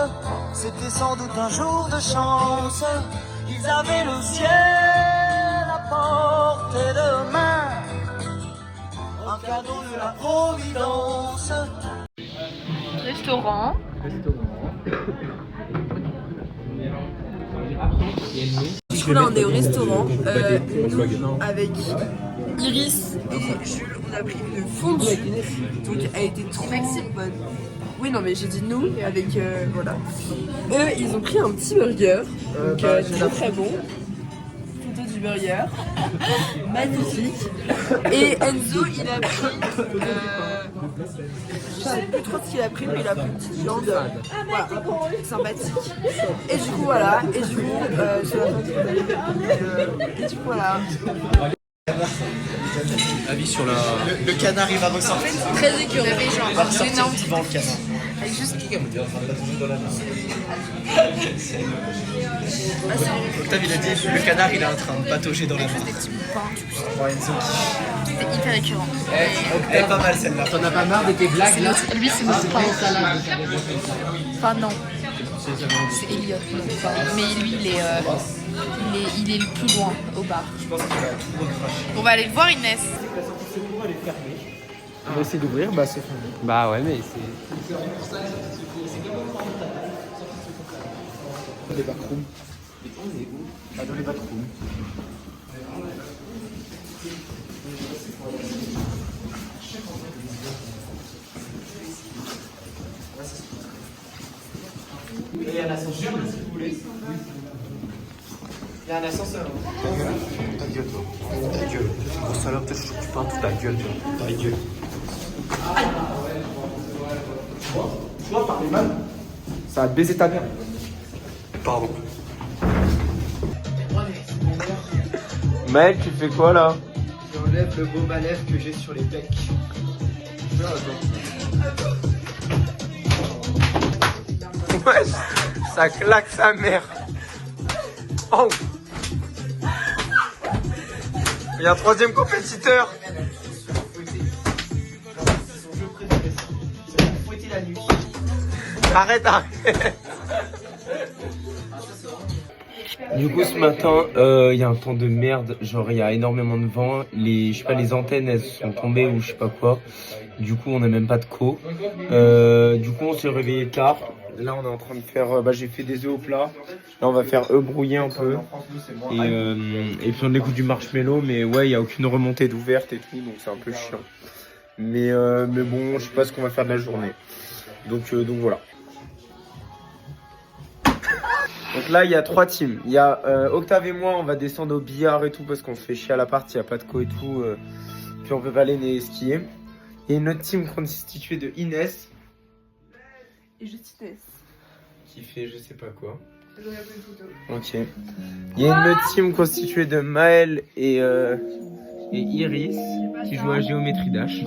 c'était sans doute un jour de chance. Ils avaient le ciel à portée de main, un cadeau de la Providence. Restaurant. Du coup là on est au restaurant avec Iris et Jules, on a pris une fondue, donc elle était trop bonne. Oui non mais j'ai dit nous avec voilà. Eux ils ont pris un petit burger, donc très très bon. Photo du burger, magnifique. Et Enzo il a pris, je sais plus trop ce qu'il a pris mais il a pris une petite viande, voilà, sympathique. Et du coup voilà, et du coup sur la fin et du coup voilà. Avis sur la... Le canard il va ressortir. Très écœuré, genre c'est énorme. Vivant le canard. Avec juste... Octave il a dit le canard il est en train de patauger dans la main. Des petits bouts de pain. Oh, Enzo qui... C'était hyper écœurant. Elle est pas mal celle-là. T'en as pas marre de tes blagues là? Lui c'est notre pain. Enfin non. C'est Elliot. Mais lui il est le plus loin au bar. Je pense qu'il va tout recracher. On va aller le voir Inès. On va essayer d'ouvrir, bah c'est fermé. Bah ouais, mais c'est... Les backrooms. Ah, dans les backrooms. Il y a un ascenseur si vous voulez. Il y a un ascenseur. Ta gueule, toi. Ta gueule. Gros salope, tu parles toute ta gueule, toi. Ta gueule. Tu vois, parler mal, ça va te baiser ta mère. Pardon. Maël, tu fais quoi là? J'enlève le beau malève que j'ai sur les pecs. Ouais, ça claque sa mère. Oh. Il y a un troisième compétiteur. Arrête, arrête. Du coup ce matin, il y a un temps de merde, genre il y a énormément de vent, je sais pas, les antennes elles sont tombées ou je sais pas quoi. Du coup on n'a même pas de co. Du coup on s'est réveillé tard. Là on est en train de faire, j'ai fait des œufs au plat. Là on va faire œufs brouillés un peu. Et puis on écoute du marshmallow, mais ouais il y a aucune remontée d'ouverte et tout, donc c'est un peu chiant. Mais bon, je sais pas ce qu'on va faire de la journée. Donc voilà. Donc là, il y a 3 teams. Il y a Octave et moi, on va descendre au billard et tout parce qu'on se fait chier à l'appart, il n'y a pas de co et tout. Puis on peut pas aller skier. Il y a une autre team constituée de Inès. Et juste Inès. Qui fait je sais pas quoi. Je regarde une photo. Ok. Il y a une autre team constituée de Maël et Iris qui joue à Géométrie Dash.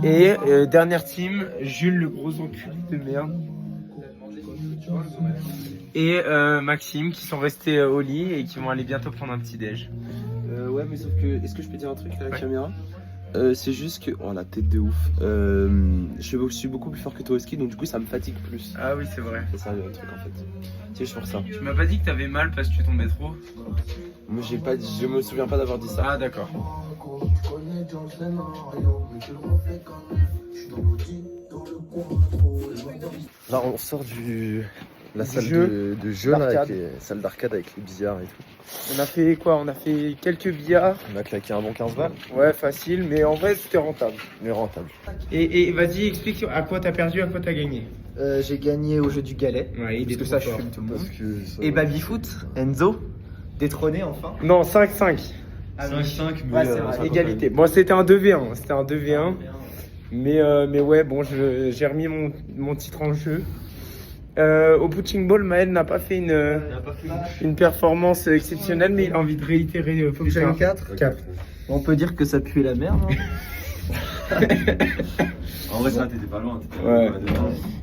Et dernière team, Jules le gros enculé de merde. Et Maxime qui sont restés au lit et qui vont aller bientôt prendre un petit déj. Ouais mais sauf que, est-ce que je peux dire un truc à la caméra? C'est juste que, oh la tête de ouf, je suis beaucoup plus fort que toi au ski donc du coup ça me fatigue plus. Ah oui c'est vrai. C'est ça le truc en fait. Tu sais je fais ça. Tu m'as pas dit que t'avais mal parce que tu tombais trop? Moi je me souviens pas d'avoir dit ça. Ah d'accord. Là on sort la salle de jeu là, avec les salles d'arcade avec les billards et tout. On a fait quoi? On a fait quelques billards. On a claqué un bon 15 balles. Ouais facile, mais en vrai c'était rentable. Mais rentable. Et vas-y explique à quoi t'as perdu, à quoi t'as gagné. J'ai gagné au jeu du galet. Ouais, parce que ça je fume tout le monde. Ça... Et baby-foot, Enzo, détrôné enfin. Non 5-5. 5-5, mais. Ouais, c'est vrai, égalité. Bon, c'était un 2v1. C'était un 2v1. Mais ouais, bon, j'ai remis mon titre en jeu. Au Punching Ball, Maël n'a pas fait une performance exceptionnelle, mais il a envie de réitérer. Faut que j'aille en 4. On peut dire que ça puait la merde. En vrai, ça, t'étais pas loin. Ouais.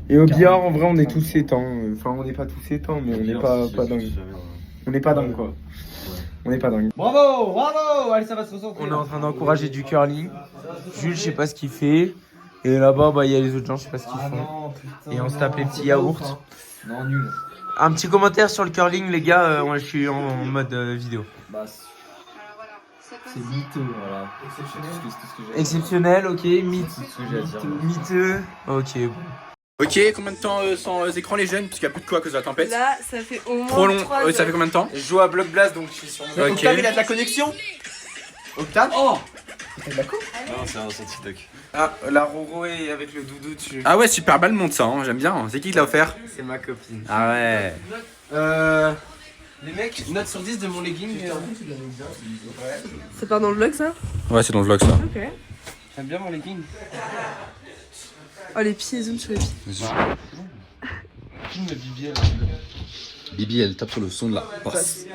Et au billard, en vrai, on est tous étants. Enfin, on n'est pas tous étants, mais on n'est pas dingue. On n'est pas dingue, quoi. On n'est pas dingue. Bravo, bravo. Allez, ça va se ressentir. On est en train d'encourager du curling. Jules, je sais pas ce qu'il fait. Et là-bas, bah, il y a les autres gens, je sais pas ce qu'ils font. Et on se tape les petits yaourts. Non, nul. Un petit commentaire sur le curling, les gars. Je suis en mode vidéo. Bah, c'est miteux, voilà. Exceptionnel, ok. Miteux, ok. Ok, combien de temps sans écran les jeunes? Parce qu'il n'y a plus de quoi à cause de la tempête. Là, ça fait au moins Trop long. 3 heures. Ça fait combien de temps? Je joue à Block Blast, donc je suis sur Ok. Octave, il a de la connexion. Octave? Oh. C'était de la coupe? Non, c'est un TikTok. Ah, la Roro est avec le doudou dessus. Ah ouais, super belle montre ça, hein, j'aime bien. C'est qui l'a offert? C'est ma copine. Ah ouais. Les mecs, note sur 10 de mon legging. C'est pas dans le vlog ça? Ouais, c'est dans le vlog ça. Ok. J'aime bien mon legging. Oh les pieds, zoom sur les pieds. Qui me Bibi elle? Bibi, elle tape sur le son de la. Passe.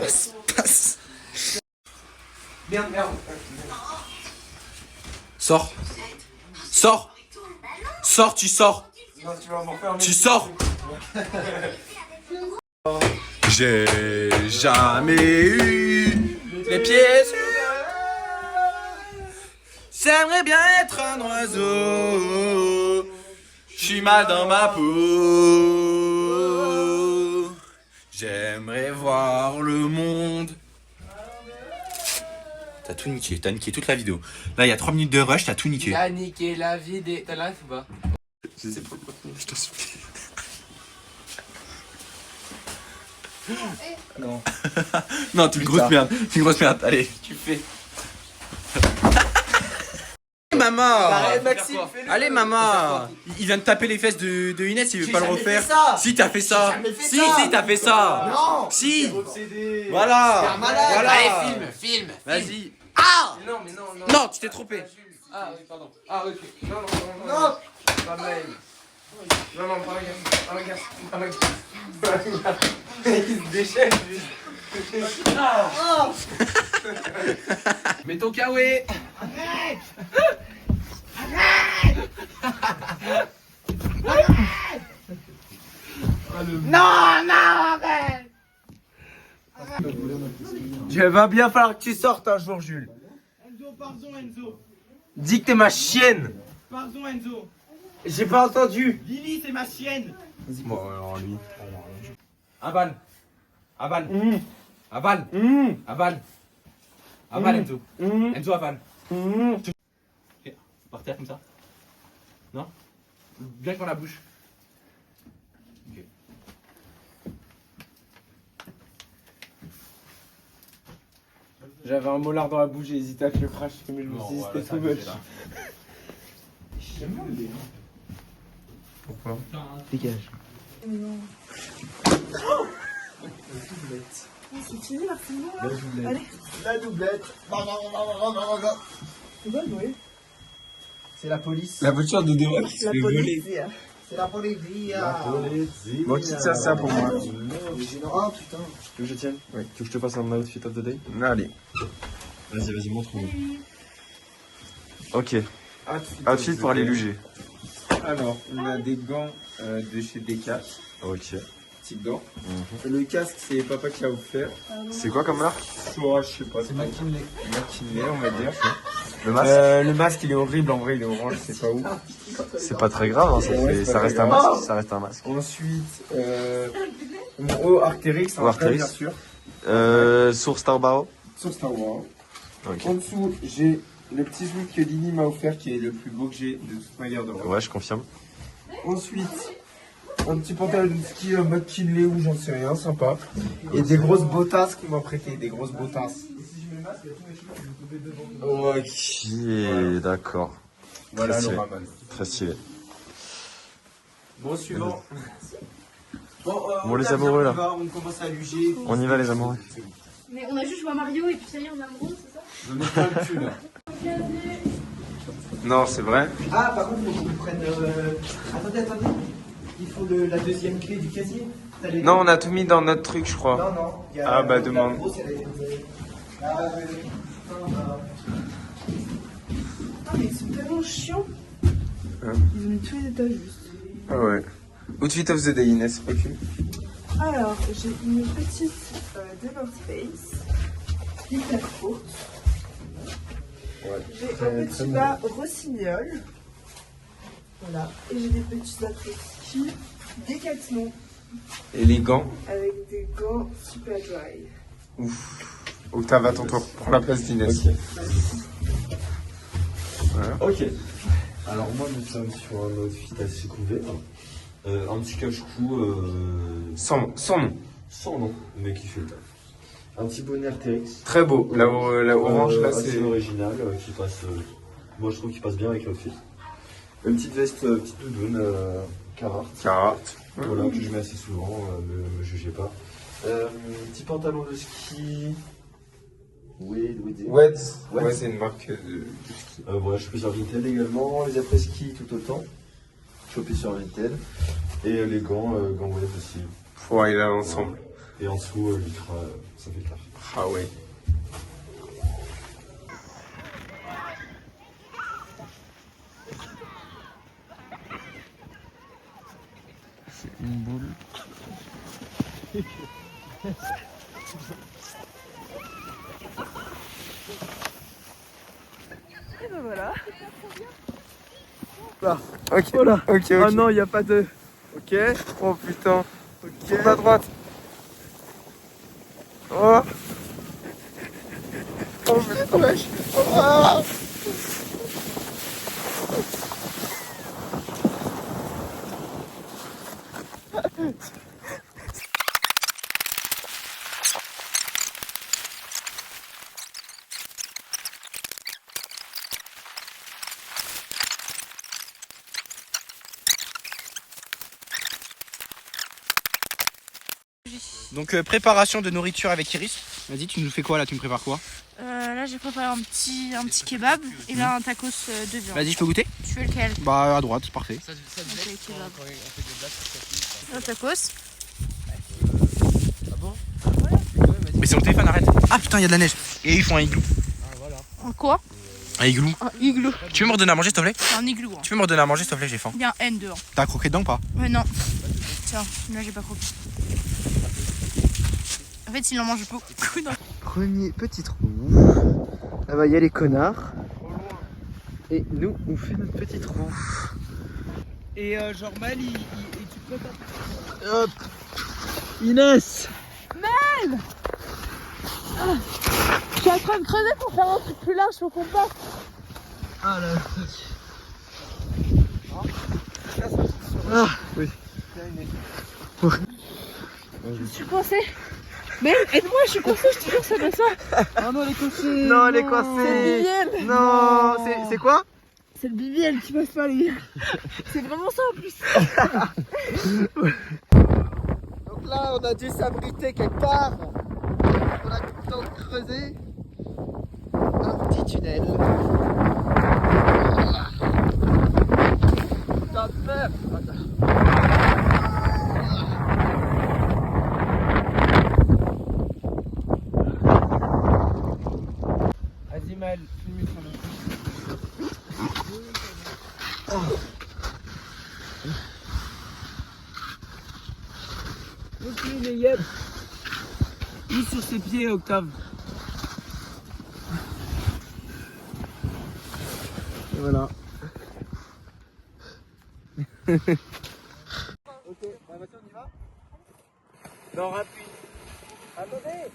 Merde. Sors, tu sors. Non, tu vas m'enfermer. Tu sors. J'ai jamais eu les pieds sur J'aimerais bien être un oiseau. J'suis mal dans ma peau. J'aimerais voir le monde. T'as tout niqué, t'as niqué toute la vidéo. Là, il y a 3 minutes de rush, t'as tout niqué. T'as niqué la vie des. T'as la ref ou pas? Je sais pas, je t'en supplie. Non. Non, t'es une grosse merde. T'es une grosse merde. Allez, tu fais. Maman. Arrête, Maxime, fais-le. Allez, maman. Il vient de taper les fesses de Inès, il veut J'ai pas le jamais refaire. fait ça. Si, t'as fait ça. J'ai jamais fait Si, ça. si, t'as fait ça. Non. Si. Obsédé. Voilà. C'est un malade. Voilà. Allez, filme. Vas-y. Ah. Non, mais non. Non, tu t'es trompé. Ah, oui, pardon. Ah, ok. Non. Non. Pas mal. Non, pas la gaffe. Il se déchaîne, lui. Mets ton kawaii. Il va bien falloir que tu sortes un jour, Jules. Enzo, pardon Enzo. Dis que t'es ma chienne. Pardon Enzo. J'ai pas entendu. Lily, c'est ma chienne. Bon, alors lui. Avale. Avale. Avale. Avale, Enzo. Enzo, avale. Par terre comme ça. Non? Bien dans la bouche. Ok. J'avais un molar dans la bouche, j'ai hésité à te le cracher, mais je me suis dit c'était too much. Pourquoi? Dégage. C'est fini Martino là? Allez. La doublette. C'est quoi le bruit? C'est la police. La voiture de Dewa qui se La fait police. voler. C'est la police. Bon, quitte ça pour moi. Ah putain. Tu veux que je tienne? Oui. Tu veux que je te fasse un outfit of the day? Allez. Vas-y, montre-moi. Ok. Outfit pour aller luger. Alors, on a des gants de chez Decat. Ok. Petits gants. Le casque, c'est papa qui a offert. C'est quoi comme marque? Oh, je sais pas. C'est McKinley. McKinley, on va dire. Le masque? Le masque, il est horrible. En vrai, il est orange. C'est pas où. C'est pas très grave, hein, ça reste un masque. Ça reste un masque. Ensuite, gros Arc'teryx, Ou Arc'teryx. bien sûr. Source Starbao. Sur Star Wars. Ok. En dessous, j'ai le petit sweat que Lily m'a offert, qui est le plus beau que j'ai de toute ma garde-robe. Ouais, je confirme. Ensuite, un petit pantalon de ski McKinley ou j'en sais rien, sympa. Et des grosses botasses qu'il m'a prêté, des grosses botasses. Ok, d'accord. Voilà Très le stylé. ramen. Très stylé. Bon, suivant. Bon, les amoureux, là. On commence à luger. On y va, les amoureux. Mais on a juste joué à Mario et puis ça y est, on est amoureux, c'est ça? Je mets pas le cul là. Non, c'est vrai. Ah, par contre, il faut qu'on prenne. Attendez. Il faut la deuxième clé du casier. Non, on a tout mis dans notre truc, je crois. Non. Ah, bah demande. Ah, mais ils sont tellement chiants. Hein? Ils ont mis tous les détails juste. Ah ouais. Outfit of the day, Inès, recule. Alors, j'ai une petite de North Face, hyper courte. J'ai un petit bas rossignol. Voilà. Et j'ai des petits après-ski Décathlon. Et les gants? Avec des gants super dry. Ouf. Octave, attends, toi, prends la place d'Inès. Voilà. Ok. Alors moi nous sommes sur un outfit assez couvert. Un petit cache-cou sans nom. Sans nom, mais qui fait le taf. Un petit bonnet Artérix. Très beau. La orange là assez c'est original qui passe. Moi je trouve qu'il passe bien avec l'outfit. Une petite veste, petite doudoune Carhartt. Voilà que je mets assez souvent, ne me jugez pas. Petit pantalon de ski. Ouais, c'est une marque de ski. Voilà, je suis sur Vinted également. Les après-ski tout autant. Chopé sur Vinted. Et les gants web aussi. Faut aller là ensemble. Et en dessous, l'ultra, ça fait le taf. Ah ouais. C'est une boule. Et ben voilà. Là. Ok. Voilà. Ok. Oh non, il n'y a pas de. Ok. Oh putain. Ok. Tourne à droite. Oh. Oh putain, wesh. Oh. Donc préparation de nourriture avec Iris. Vas-y, tu nous fais quoi là? Tu me prépares quoi? Là j'ai préparé un petit kebab et là un tacos de viande. Vas-y, je peux goûter? Tu veux lequel? Bah à droite, parfait. Ok, kebab. Un tacos. Mais c'est mon téléphone, arrête. Ah putain, il y a de la neige. Et ils font un igloo. Un quoi? Un igloo. Un igloo. Tu veux me redonner à manger s'il te plaît? Un igloo. Hein. Tu veux me redonner à manger s'il te plaît, j'ai faim. Il y a un N dehors. T'as croqué dedans ou pas? Non. Tiens, là j'ai pas croqué. En fait, il en mange beaucoup. Non. Premier petit trou. Là-bas, il y a les connards. Et nous, on fait notre petit trou. Et genre Mal, tu peux Hop. Inès. Mel, je suis en train de creuser pour faire un truc plus large, faut qu'on passe. Ah là. Ah oui. Je suis coincée. Mais aide-moi, je suis coincée, je te jure, ça fait ça. Oh non, elle est coincée. Non, elle est coincée. C'est le BBL. Non, c'est quoi? C'est le BBL qui passe pas, les gars. C'est vraiment ça en plus. Donc là, on a dû s'abriter quelque part. On a tout le temps de creuser un petit tunnel. T'as peur? Vas-y Mal, filme sur le. Ok les yep. Mise sur ses pieds, Octave. Et voilà. Ok, bah maintenant on y va? Non, rappuie. Attendez.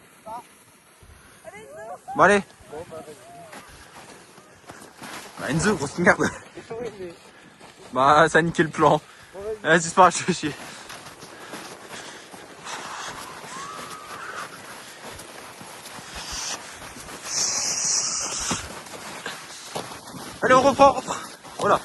Bon allez. Bah Enzo, grosse merde. Bah ça a niqué le plan. Vas-y, c'est pas grave, je fais chier. Allez, on reprend. Voilà.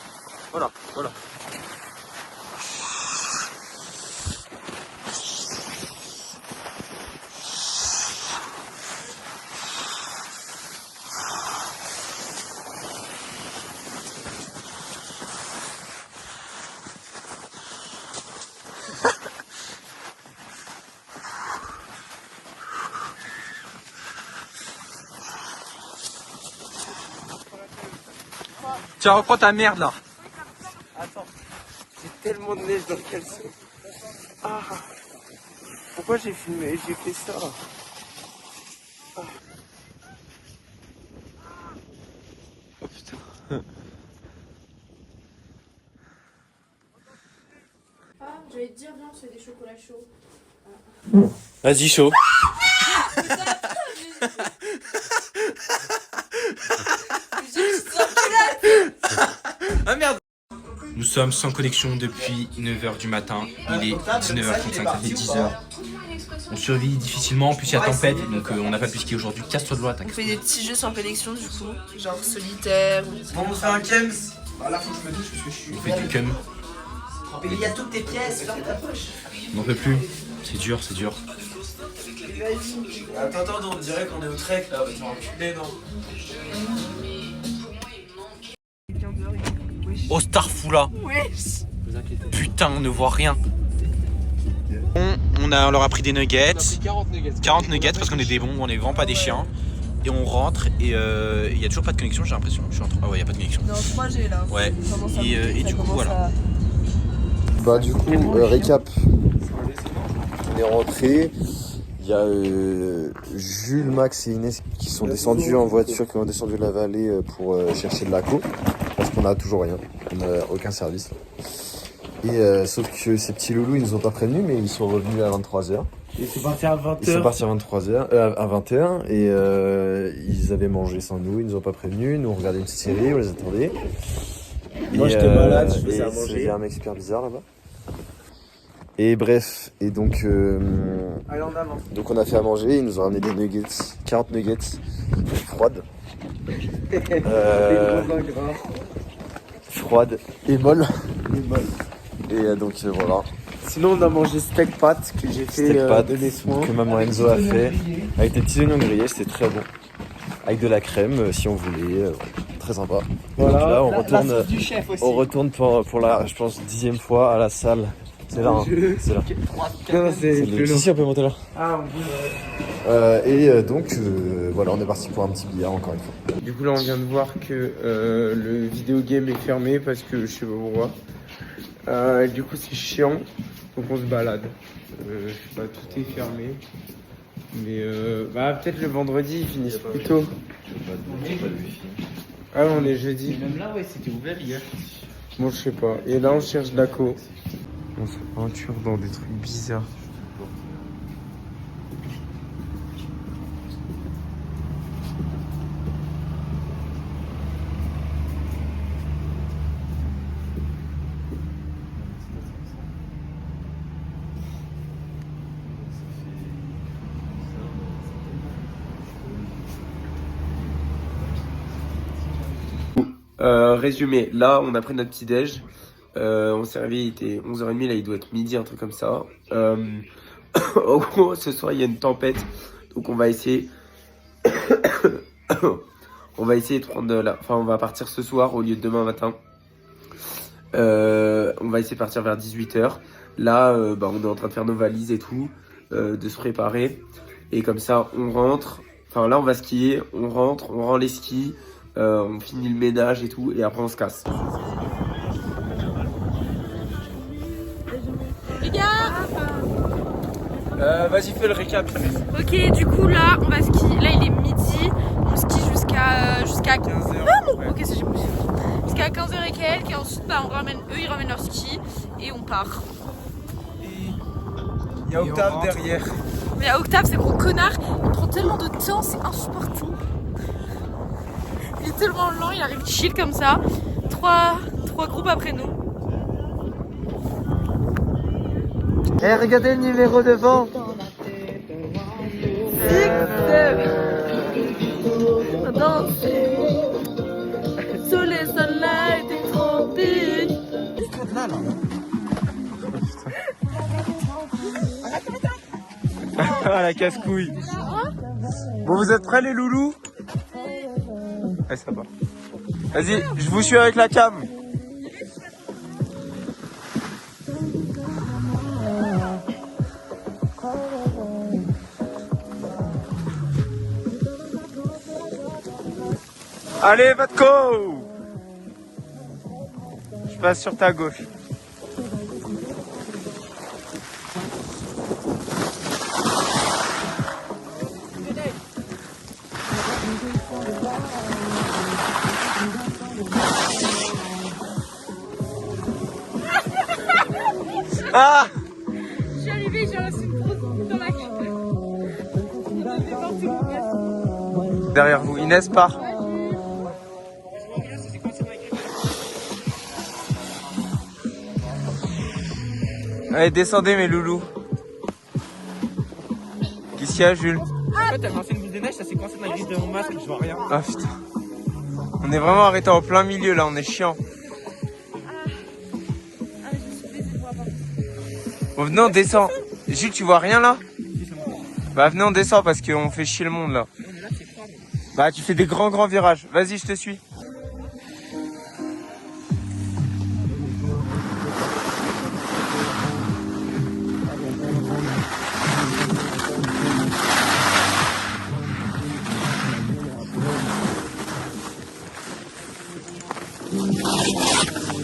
Tiens, reprends ta merde là. Attends, j'ai tellement de neige dans le caleçon. Ah, pourquoi j'ai fait ça? Ah. Oh putain. Ah, j'allais te dire, viens, on se fait des chocolats chauds. Vas-y, chaud. Ah merde. Nous sommes sans connexion depuis 9h du matin. Il est 19h35, ça fait 10h. On survit difficilement, en plus il y a tempête, donc on n'a pas pu skier aujourd'hui. Casse-toi de loi, On t'inquiète. fait des petits jeux sans connexion du coup, genre solitaire. Bon, on fait un Kems. Bah là, faut que je me douche parce que je suis. On fait du cum. Mais il y a toutes tes pièces, ferme ta poche. On n'en peut plus. C'est dur, c'est dur. Attends, on dirait qu'on est au trek là, on va enculer, non? Oh Starfoula. Putain, on ne voit rien. On leur a pris des nuggets. 40 nuggets parce qu'on est des bons, on est vraiment pas des chiens. Et on rentre et il y a toujours pas de connexion, j'ai l'impression. Ah ouais, il y a pas de connexion. Non, 3G là. Ouais. Et du coup voilà. Bah du coup, récap. On est rentré. Il y a Jules, Max et Inès qui sont descendus en voiture, qui ont descendu la vallée pour chercher de l'ACO. Parce qu'on a toujours rien. On n'a aucun service. Et sauf que ces petits loulous, ils nous ont pas prévenus, mais ils sont revenus à 23h. Ils sont partis à 20h. Ils sont partis à 21h et ils avaient mangé sans nous, ils nous ont pas prévenus. Nous on regardait une petite série, on les attendait. Moi j'étais malade, je faisais à manger. Il y a un mec super bizarre là-bas. Et bref, et donc Allez en avant. donc on a fait à manger, ils nous ont ramené des nuggets, 40 nuggets froides. Froides et molles. Et donc voilà. Sinon on a mangé steak pâtes que j'ai fait de mes soins. Que maman Enzo a fait avec des petits oignons grillés, c'était très bon. Avec de la crème si on voulait, très sympa. Voilà. Et donc là on retourne, la sauce du chef aussi. on retourne pour la, je pense, 10e fois à la salle. C'est là, hein. C'est là. Non, c'est le... Si, on peut monter là. Ah, on peut. Donc voilà, on est parti pour un petit billard encore une fois. Du coup là on vient de voir que le vidéo game est fermé parce que je sais pas pourquoi. Du coup c'est chiant, donc on se balade. Je sais pas, tout est fermé. Mais bah peut-être le vendredi ils finissent plus tôt. Ah on est jeudi. Même là ouais c'était ouvert hier. Bon je sais pas. Et là on cherche l'ACO. On se peinture dans des trucs bizarres. Résumé, là on a pris notre petit déj. On s'est réveillé, il était 11h30, là il doit être midi, un truc comme ça. En gros, ce soir il y a une tempête, donc on va essayer de prendre enfin on va partir ce soir au lieu de demain matin. On va essayer de partir vers 18h. Là, on est en train de faire nos valises et tout, de se préparer. Et comme ça, on rentre. Enfin là, on va skier, on rentre, on rend les skis, on finit le ménage et tout, et après on se casse. Les gars, Vas-y, fais le récap. ok, du coup là, on va skier. Là, il est midi. On skie jusqu'à 15h. Ok, c'est j'ai jusqu'à 15h et quelques. Et ensuite, ils ramènent leur ski et on part. Il y a Octave derrière. Mais à Octave, c'est gros connard. Il prend tellement de temps, c'est insupportable. Il est tellement lent, il arrive chill comme ça. Trois groupes après nous. Eh, regardez le numéro devant. Danser sous les soleils des tropiques. Ah la casse-couille. Bon, vous êtes prêts les loulous? Ouais, ça va. Vas-y, je vous suis avec la cam. Allez, Vatko! Je passe sur ta gauche. Ah! Je suis arrivée, j'ai reçu une grosse dans la queue. Derrière vous, Inès part. Allez, descendez mes loulous. Qu'est-ce qu'il y a, Jules? En fait, t'as lancé une boule de neige, ça s'est coincé dans la grille de mon masque, je vois rien. Ah putain. On est vraiment arrêté en plein milieu là, on est chiant. Bon, venez, on descend. Jules, tu vois rien là? Bah venez, on descend parce qu'on fait chier le monde là. Bah tu fais des grands virages. Vas-y, je te suis.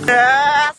Yes!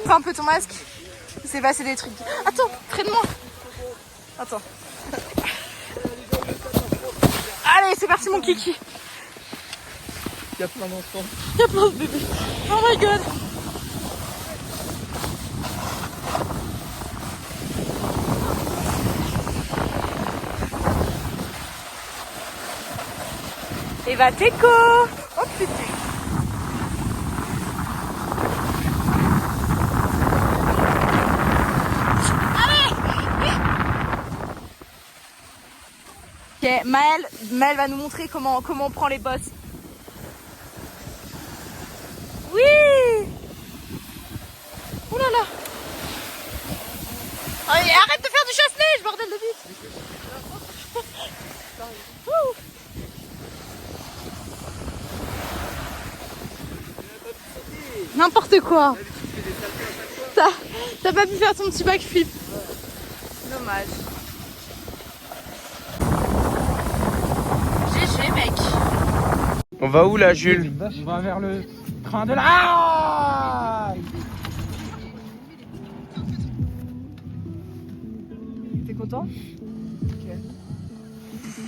Prends un peu ton masque. Il s'est passé des trucs. Attends, près de moi. Attends. Allez, c'est parti mon kiki. Il y a plein d'enfants. Il y a plein de bébés. Oh my god. Et va Teco. Oh putain. Ok, Maëlle va nous montrer comment on prend les bosses. Oui! Ouh là là! Oh, arrête de faire du chasse-neige, bordel de bite! N'importe quoi! T'as pas pu faire ton petit backflip. Dommage. GG mec. On va où là, Jules? On va vers le train de la... T'es content?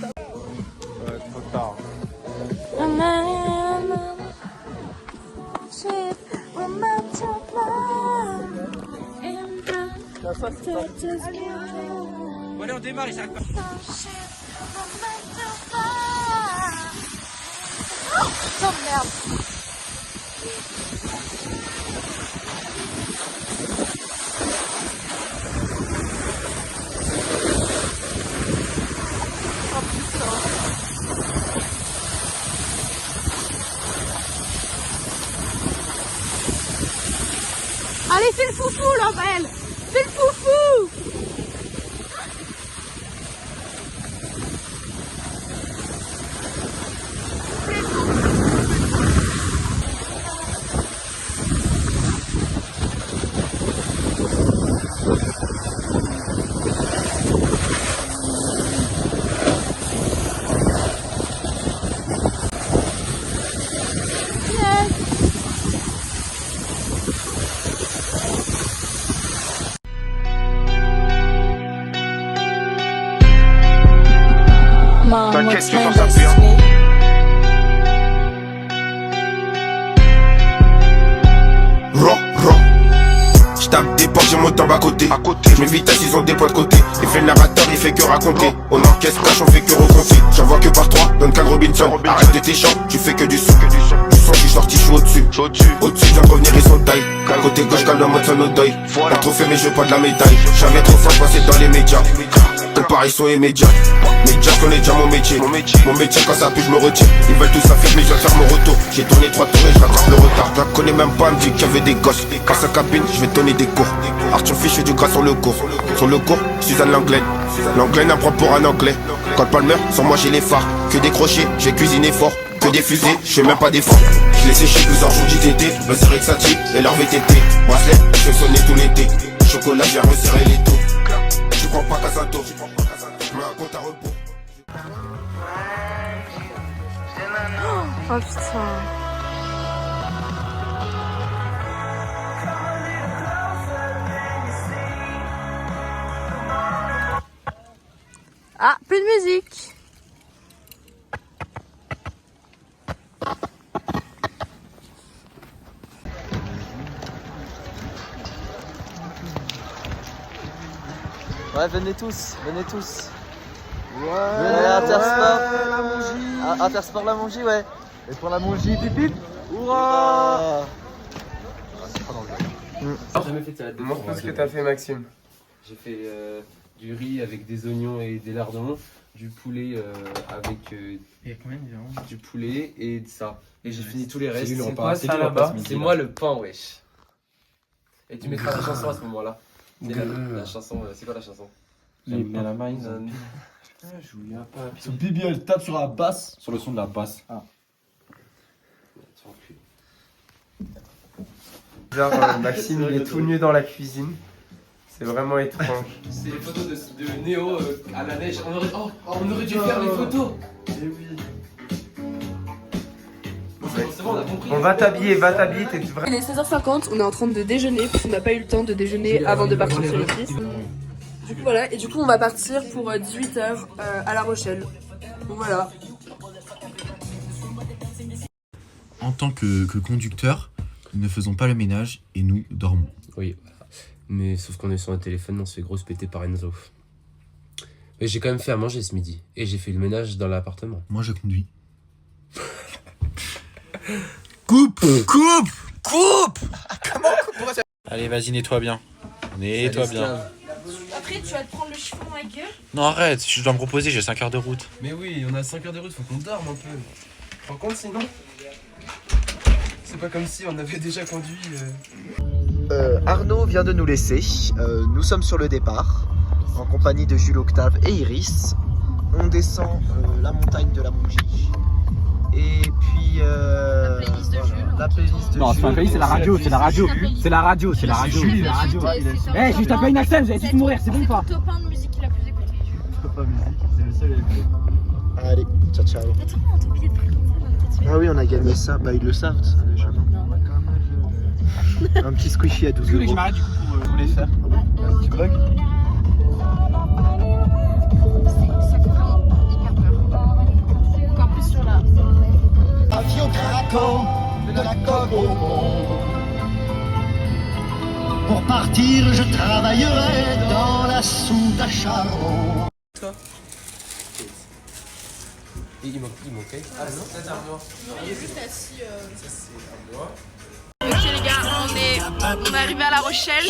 Ouais, trop tard. Bon allez, on démarre, j'arrive pas. Oh merde. Allez, fais le foufou là, Belle. Fais le foufou. T'inquiète, tu t'en sors bien. À côté, je m'évite ils ont des points de côté. Il fait le narrateur, il fait que raconter. On encaisse cash, on fait que recompter. J'en vois que par trois, donne qu'un Robinson. Arrête de tes chants, tu fais que du son. Du son, je suis sorti, je suis au-dessus. Au-dessus, je viens de revenir, ils sont taille. Côté gauche, calme le mode son deuil. Pas trop fait, mais je veux pas de la médaille. Jamais trop fort, passer dans les médias. Comparaison immédiate. Médias, je connais déjà mon métier. Mon métier, quand ça pue, je me retire. Ils veulent tout s'afficher, mais je viens faire mon retour. J'ai tourné 3 tours et je rattrape le retard. Je la connais même pas, elle me dit qu'il y avait des gosses. Quand sa cabine, je vais donner des cours. Arthur Fiche fait du gras sur le cours. Sur le cours, Suzanne Langlais. L'anglais n'apprend pour un anglais. Code Palmer, sur moi j'ai les phares. Que des crochets, j'ai cuisiné fort. Que des fusées, je fais même pas d'efforts. Je les séché plusieurs jours d'ITT. Me serrer que ça tire et leur VTT. Bracelet, je fais sonner tout l'été. Chocolat, viens resserrer les taux. Je crois pas qu'à ça tôt. Je me raconte à repos. Oh putain. Ah, plus de musique. Ouais, venez tous, venez tous. Ouais, venez à Intersport. La Mongie. Intersport la Mongie, ouais. Et pour la Mongie, pip pip. Hurrah. J'ai jamais fait de salade de thon. Montre-nous ce que t'as fait, Maxime. J'ai fait du riz avec des oignons et des lardons, du poulet avec du poulet et de ça. Et j'ai fini tous les restes. C'est quoi ça là-bas? C'est moi le pain, wesh. Et tu mettras la chanson à ce moment-là. C'est la chanson, c'est quoi la chanson? J'aime bien la maïzone. Ce Bibi elle tape sur la basse. Sur le son de la basse. Ah. Genre Maxime il est tout nu dans la cuisine. C'est vraiment étrange. C'est les photos de Néo à la neige. On aurait dû faire les photos. Eh oui. C'est bon, on a compris. On va t'habiller, t'es Il vraiment. est 16h50, on est en train de déjeuner parce qu'on n'a pas eu le temps de déjeuner avant de partir sur l'office. Du coup voilà, et du coup on va partir pour 18h à La Rochelle. Donc voilà. En tant que conducteur, nous ne faisons pas le ménage et nous dormons. Oui, mais sauf qu'on est sur un téléphone, on se fait grosse péter par Enzo. Mais j'ai quand même fait à manger ce midi. Et j'ai fait le ménage dans l'appartement. Moi je conduis. Coupe. Comment coupe? Allez, vas-y, nettoie bien. Nettoie bien. Après, tu vas te prendre le chiffon dans la gueule. Non, arrête, je dois me reposer, j'ai 5 heures de route. Mais oui, on a 5 heures de route, faut qu'on dorme un peu. Tu te rends compte sinon? C'est pas comme si on avait déjà conduit. Arnaud vient de nous laisser. Nous sommes sur le départ, en compagnie de Jules Octave et Iris. On descend la montagne de la Mongie. Et puis. La playlist de Jules. La playlist de Non, c'est pas une playlist, c'est la radio, c'est la radio. C'est la radio, c'est la radio. Jules, la radio. Eh, juste t'as pas une accent, vous allez tous mourir, c'est bon ou pas? C'est le top 1 de musique qu'il a plus écouté. Top 1 musique, c'est le seul à écouter. Allez, ciao ciao. Attends, on t'a oublié de présenter ça. Ah oui, on a gagné ça. Bah, ils le savent, ça déjà. Un petit squishy à 12 Est-ce que euros. je m'arrête du coup pour vous les faire? Tu bugs? Ça fait vraiment hyper peur. Encore plus sur la. Avion craquant de la coque au pont. Pour partir, je travaillerai dans la soute à charbon. Il manquait. Ah non, c'est à moi. Il est juste assis. Ok les gars, on est arrivé à La Rochelle.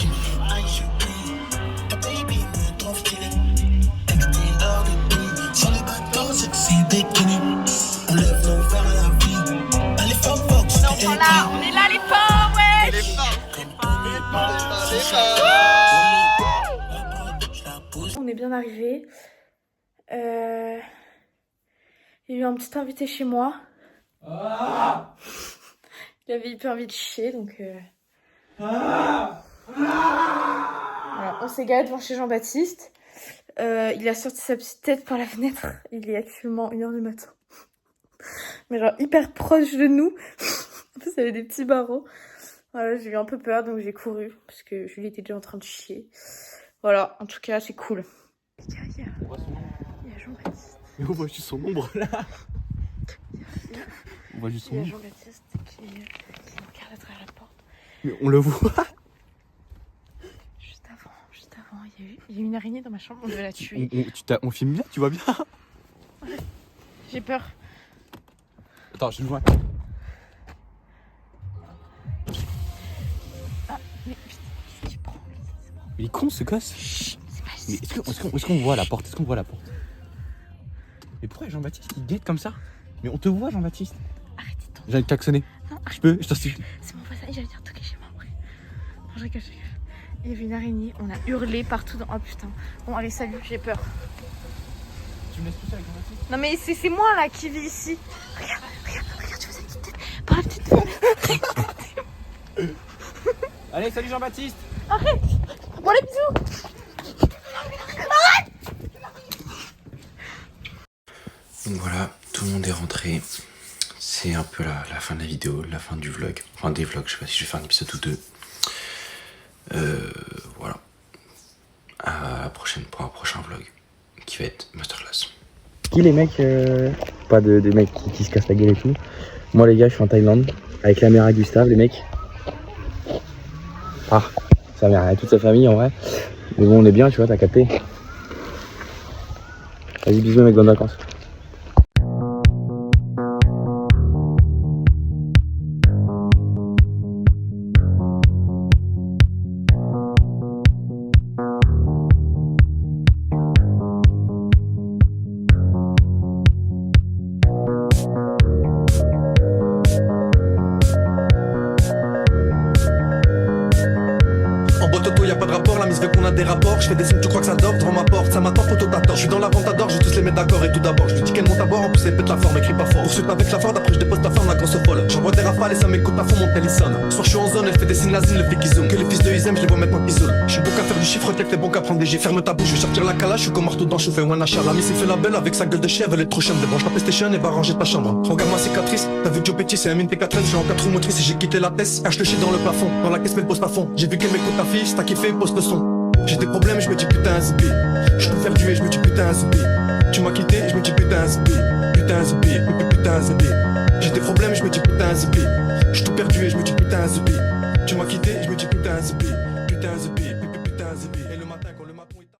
On est là les pauvres, ouais. On est bien arrivé. Il y a eu un petit invité chez moi. Il avait hyper envie de chier, donc... Voilà, on s'est garé devant chez Jean-Baptiste. Il a sorti sa petite tête par la fenêtre. Il est actuellement 1h du matin. Mais genre hyper proche de nous. En plus, il y avait des petits barreaux. Voilà, j'ai eu un peu peur, donc j'ai couru. Parce que Julie était déjà en train de chier. Voilà, en tout cas, c'est cool. Il y a Jean-Baptiste. Mais on voit juste son ombre là. On voit juste son Il y a ombre. Jean-Baptiste qui nous regarde à travers la porte. Mais on le voit. Juste avant y a une araignée dans ma chambre, on devait la tuer. On filme bien, tu vois bien. J'ai peur. Attends, je le vois. Ah, mais putain, qu'est-ce qu'il prend lui? Il est con ce gosse. Mais est-ce qu'on voit la porte? Est-ce qu'on voit la porte? Mais pourquoi Jean-Baptiste il guette comme ça? Mais on te voit Jean-Baptiste. Arrêtez de J'ai klaxonné. Non, je peux? Je t'en supplie. C'est mon voisin, j'allais dire toquer chez moi après. Non, je rigole, je rigole. Il y avait une araignée, on a hurlé partout dans... Oh putain. Bon allez, salut, j'ai peur. Tu me laisses tout seul avec Jean-Baptiste? Non mais c'est moi là qui vis ici. Regarde, tu faisais une petite tête. Pas la petite tête. Allez, salut Jean-Baptiste. Arrête. Bon les bisous. Arrête. Donc voilà, tout le monde est rentré. C'est un peu la fin de la vidéo, la fin du vlog. Enfin des vlogs, je sais pas si je vais faire un épisode ou deux. Voilà. À la prochaine pour un prochain vlog qui va être masterclass. Qui les mecs, pas de mecs qui se cassent la gueule et tout. Moi les gars, je suis en Thaïlande avec la mère à Gustave, les mecs. Ah, sa mère, elle a toute sa famille en vrai. Mais bon, on est bien, tu vois, t'as capté. Vas-y, bisous mec, bonnes vacances. Des rapports, je fais des signes, tu crois que ça dort devant ma porte, ça m'attend, photo t'attends. Je suis dans la vente d'or, je vais tous les mettre d'accord et tout d'abord. Je lui dis qu'elle monte à bord, en plus elle pète la forme, écrit pas fort. Poursuite avec la Ford, après je dépose ta femme, la grosse folle. J'envoie des rafales et ça m'écoute à fond, mon téléphone. Soir je suis en zone, elle fait des signes nazines, le flic qui zoom. Que les fils de Isem, je les vois maintenant qu'ils zoom. Je suis bon qu'à faire du chiffre, que t'es bon qu'à prendre des gifs. Ferme ta bouche, je vais sortir la calache, je suis comme marteau dans je fais one achat. La miss il fait la belle avec sa gueule de chien, elle est trop chienne. Débranche la PlayStation et va ranger ta chambre. Regarde ma cicatrice, t'as vu Joe Petit, c'est un mine T4S, j'ai en 4 roues motrices et j'ai quitté la tête. Cache le shit dans le plafond, dans la caisse mais le poste à fond. J'ai vu qu'elle m'écoute ta fille, t'as kiffé, poste le son. J'ai des problèmes, je me dis putain zippy. Je peux faire du et je me dis putain zippy. Tu m'as quitté et je me dis putain zippy. Putain zippy, putain zippy. J'ai des problèmes, je me dis putain zippy.